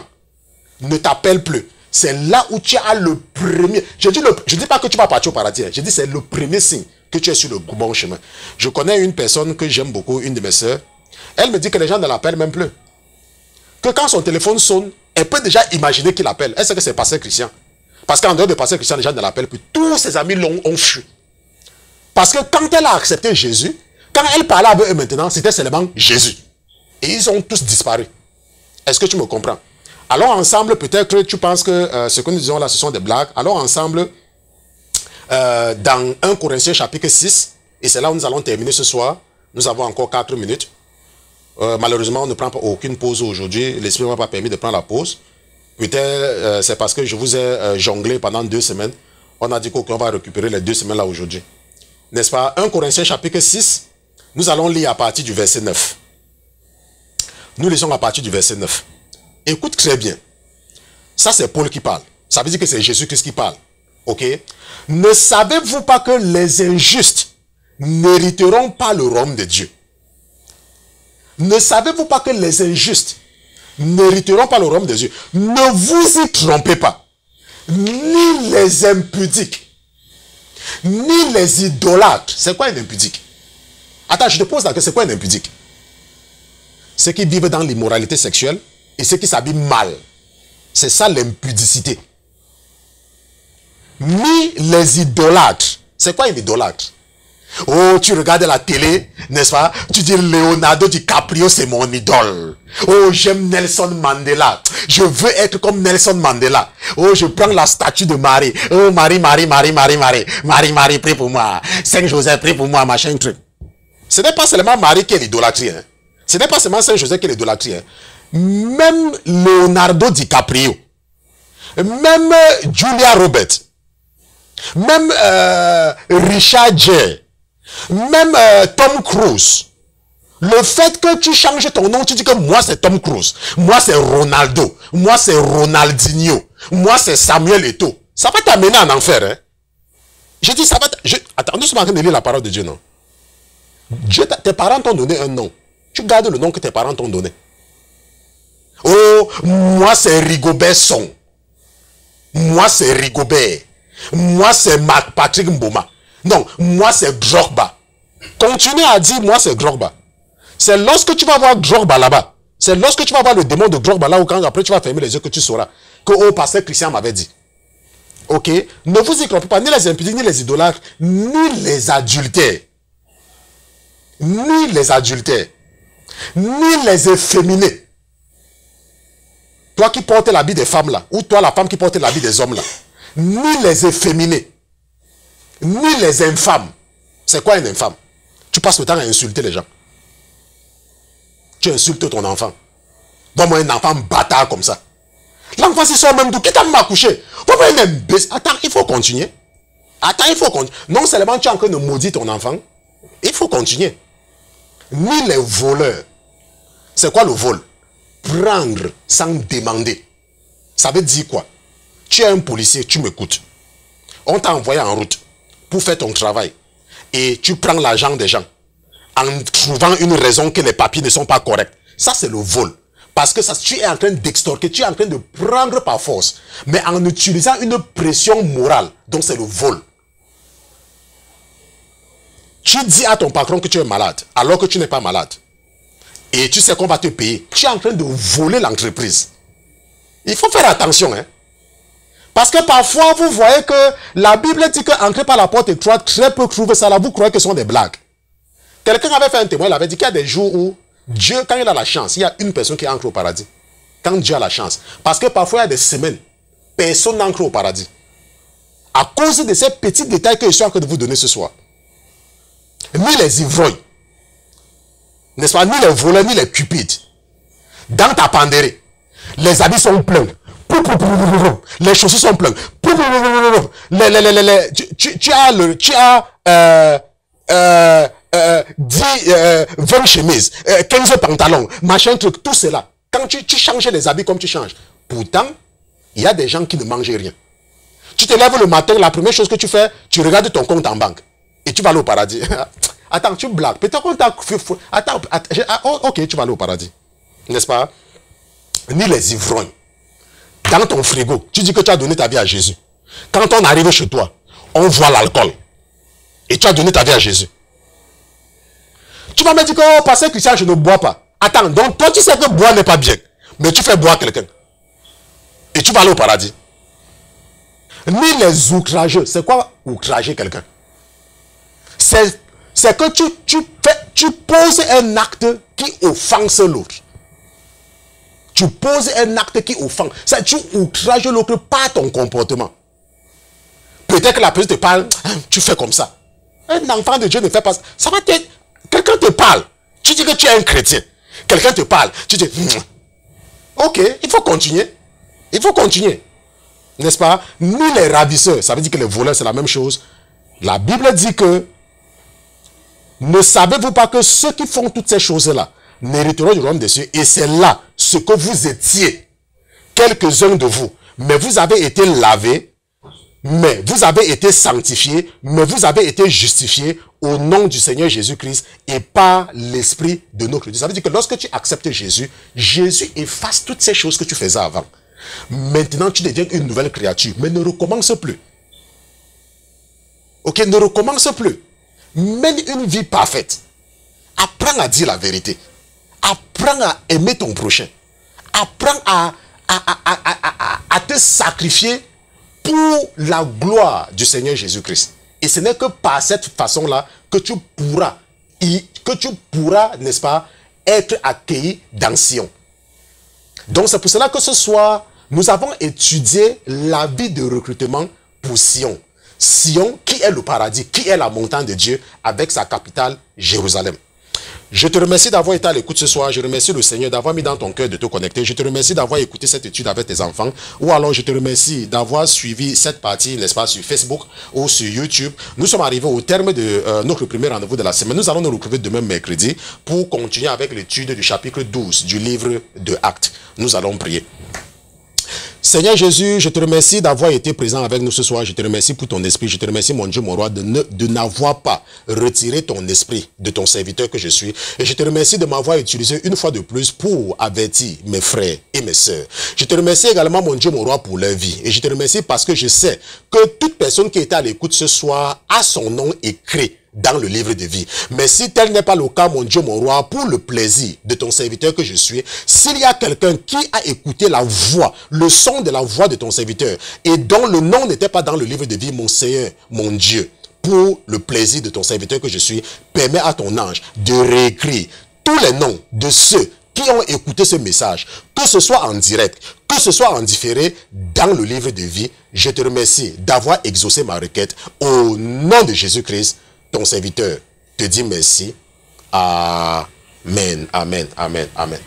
Speaker 1: ne t'appellent plus, c'est là où tu as le premier. Je dis pas que tu vas partir au paradis. Je dis c'est le premier signe que tu es sur le bon chemin. Je connais une personne que j'aime beaucoup, une de mes sœurs. Elle me dit que les gens ne l'appellent même plus. Que quand son téléphone sonne, elle peut déjà imaginer qu'il appelle. Elle sait que c'est Pasteur Christian. Parce qu'en dehors de Pasteur Christian, les gens ne l'appellent plus. Tous ses amis ont fui. Parce que quand elle a accepté Jésus, quand elle parlait avec eux maintenant, c'était seulement Jésus. Et ils ont tous disparu. Est-ce que tu me comprends? Alors ensemble, peut-être que tu penses que ce que nous disons là, ce sont des blagues. Alors ensemble, dans 1 Corinthiens chapitre 6, et c'est là où nous allons terminer ce soir. Nous avons encore 4 minutes. Malheureusement, on ne prend pas aucune pause aujourd'hui. L'Esprit ne m'a pas permis de prendre la pause. Peut-être c'est parce que je vous ai jonglé pendant 2 semaines. On a dit qu'on va récupérer les 2 semaines là aujourd'hui. N'est-ce pas? 1 Corinthiens chapitre 6, nous allons lire à partir du verset 9. Nous lisons à partir du verset 9. Écoute très bien. Ça, c'est Paul qui parle. Ça veut dire que c'est Jésus-Christ qui parle. Ok? Ne savez-vous pas que les injustes n'hériteront pas le royaume de Dieu? Ne savez-vous pas que les injustes n'hériteront pas le royaume de Dieu? Ne vous y trompez pas. Ni les impudiques, ni les idolâtres. C'est quoi un impudique? Attends, je te pose la question, c'est quoi un impudique? Ceux qui vivent dans l'immoralité sexuelle et ceux qui s'habillent mal. C'est ça l'impudicité. Ni les idolâtres. C'est quoi un idolâtre? Oh, tu regardes la télé, n'est-ce pas? Tu dis Leonardo DiCaprio, c'est mon idole. Oh, j'aime Nelson Mandela. Je veux être comme Nelson Mandela. Oh, je prends la statue de Marie. Oh, Marie, prie pour moi. Saint Joseph, prie pour moi, machin truc. Ce n'est pas seulement Marie qui est l'idolâtrie. Hein. Ce n'est pas seulement Saint Joseph qui est l'idolâtrie. Hein. Même Leonardo DiCaprio, même Julia Roberts, même Richard Gere, même Tom Cruise. Le fait que tu changes ton nom, tu dis que moi c'est Tom Cruise, moi c'est Ronaldo, moi c'est Ronaldinho, moi c'est Samuel Eto'o. Ça va t'amener en enfer. Hein? Je dis ça va. Attends, nous sommes en train de lire la parole de Dieu, non? Tes parents t'ont donné un nom. Tu gardes le nom que tes parents t'ont donné. Oh, moi c'est Rigobert Song. Moi c'est Rigobert. Moi c'est Patrick Mboma. Non, moi c'est Drogba. Continue à dire moi c'est Drogba. C'est lorsque tu vas voir Drogba là-bas. C'est lorsque tu vas voir le démon de Drogba là où quand après tu vas fermer les yeux que tu sauras que oh pasteur Christian m'avait dit. Ok? Ne vous y croyez pas, ni les impudiques, ni les idolâtres, ni les adultères. Ni les adultères. Ni les efféminés. Toi qui portes l'habit des femmes là, ou toi la femme qui porte l'habit des hommes là. Ni les efféminés. Ni les infâmes. C'est quoi une infâme? Tu passes le temps à insulter les gens. Tu insultes ton enfant. Donne-moi un enfant bâtard comme ça. L'enfant c'est son même doux. Qui t'a même accouché? Attends, il faut continuer. Attends, il faut continuer. Non seulement tu es en train de maudire ton enfant, il faut continuer. Ni les voleurs. C'est quoi le vol? Prendre sans demander. Ça veut dire quoi? Tu es un policier, tu m'écoutes. On t'a envoyé en route pour faire ton travail. Et tu prends l'argent des gens en trouvant une raison que les papiers ne sont pas corrects. Ça, c'est le vol. Parce que ça, tu es en train d'extorquer, tu es en train de prendre par force. Mais en utilisant une pression morale. Donc, c'est le vol. Tu dis à ton patron que tu es malade, alors que tu n'es pas malade. Et tu sais qu'on va te payer. Tu es en train de voler l'entreprise. Il faut faire attention, hein. Parce que parfois, vous voyez que la Bible dit qu'entrer par la porte étroite, très peu trouvent ça là, vous croyez que ce sont des blagues. Quelqu'un avait fait un témoin, il avait dit qu'il y a des jours où Dieu, quand il a la chance, il y a une personne qui entre au paradis. Quand Dieu a la chance. Parce que parfois, il y a des semaines, personne n'entre au paradis. À cause de ces petits détails que je suis en train de vous donner ce soir. Ni les ivrognes, n'est-ce pas, ni les voleurs, ni les cupides. Dans ta pandérée, les habits sont pleins. Les chaussures sont pleines. Tu as 20 chemises, 15 pantalons, machin truc, tout cela. Quand tu changes les habits comme tu changes. Pourtant, il y a des gens qui ne mangent rien. Tu te lèves le matin, la première chose que tu fais, tu regardes ton compte en banque. Et tu vas aller au paradis. Attends, tu blagues. Peut-être qu'on t'a... Attends, ok, tu vas aller au paradis. N'est-ce pas? Ni les ivrognes. Dans ton frigo, tu dis que tu as donné ta vie à Jésus. Quand on arrive chez toi, on voit l'alcool. Et tu as donné ta vie à Jésus. Tu vas me dire que, oh, pasteur Christian, je ne bois pas. Attends, donc toi tu sais que boire n'est pas bien. Mais tu fais boire quelqu'un. Et tu vas aller au paradis. Ni les outrageux. C'est quoi outrager quelqu'un? C'est que tu poses un acte qui offense l'autre. Tu poses un acte qui offense. Tu outrages l'autre par ton comportement. Peut-être que la personne te parle, tu fais comme ça. Un enfant de Dieu ne fait pas ça. Ça va être... Quelqu'un te parle. Tu dis que tu es un chrétien. Quelqu'un te parle. Tu dis... Ok, il faut continuer. Il faut continuer. N'est-ce pas? Ni les ravisseurs. Ça veut dire que les voleurs, c'est la même chose. La Bible dit que ne savez-vous pas que ceux qui font toutes ces choses-là mériteront du royaume des cieux? Et c'est là ce que vous étiez, quelques-uns de vous. Mais vous avez été lavés, mais vous avez été sanctifiés, mais vous avez été justifiés au nom du Seigneur Jésus-Christ et par l'Esprit de notre Dieu. Ça veut dire que lorsque tu acceptes Jésus, Jésus efface toutes ces choses que tu faisais avant. Maintenant, tu deviens une nouvelle créature, mais ne recommence plus. Ok, ne recommence plus. Mène une vie parfaite. Apprends à dire la vérité. Apprends à aimer ton prochain. Apprends à te sacrifier pour la gloire du Seigneur Jésus-Christ. Et ce n'est que par cette façon-là que tu pourras, n'est-ce pas, être accueilli dans Sion. Donc c'est pour cela que ce soir, nous avons étudié la vie de recrutement pour Sion. Sion, qui est le paradis, qui est la montagne de Dieu, avec sa capitale, Jérusalem. Je te remercie d'avoir été à l'écoute ce soir. Je remercie le Seigneur d'avoir mis dans ton cœur de te connecter. Je te remercie d'avoir écouté cette étude avec tes enfants. Ou alors je te remercie d'avoir suivi cette partie, n'est-ce pas, sur Facebook ou sur YouTube. Nous sommes arrivés au terme de notre premier rendez-vous de la semaine. Nous allons nous retrouver demain mercredi pour continuer avec l'étude du chapitre 12 du livre de Actes. Nous allons prier. Seigneur Jésus, je te remercie d'avoir été présent avec nous ce soir. Je te remercie pour ton esprit. Je te remercie, mon Dieu, mon roi, de n'avoir pas retiré ton esprit de ton serviteur que je suis. Et je te remercie de m'avoir utilisé une fois de plus pour avertir mes frères et mes sœurs. Je te remercie également, mon Dieu, mon roi, pour leur vie. Et je te remercie parce que je sais que toute personne qui est à l'écoute ce soir a son nom écrit dans le livre de vie. Mais si tel n'est pas le cas, mon Dieu, mon roi, pour le plaisir de ton serviteur que je suis, s'il y a quelqu'un qui a écouté la voix, le son de la voix de ton serviteur, et dont le nom n'était pas dans le livre de vie, mon Seigneur, mon Dieu, pour le plaisir de ton serviteur que je suis, permets à ton ange de réécrire tous les noms de ceux qui ont écouté ce message, que ce soit en direct, que ce soit en différé, dans le livre de vie. Je te remercie d'avoir exaucé ma requête au nom de Jésus-Christ. Ton serviteur te dit merci. Amen, amen, amen, amen.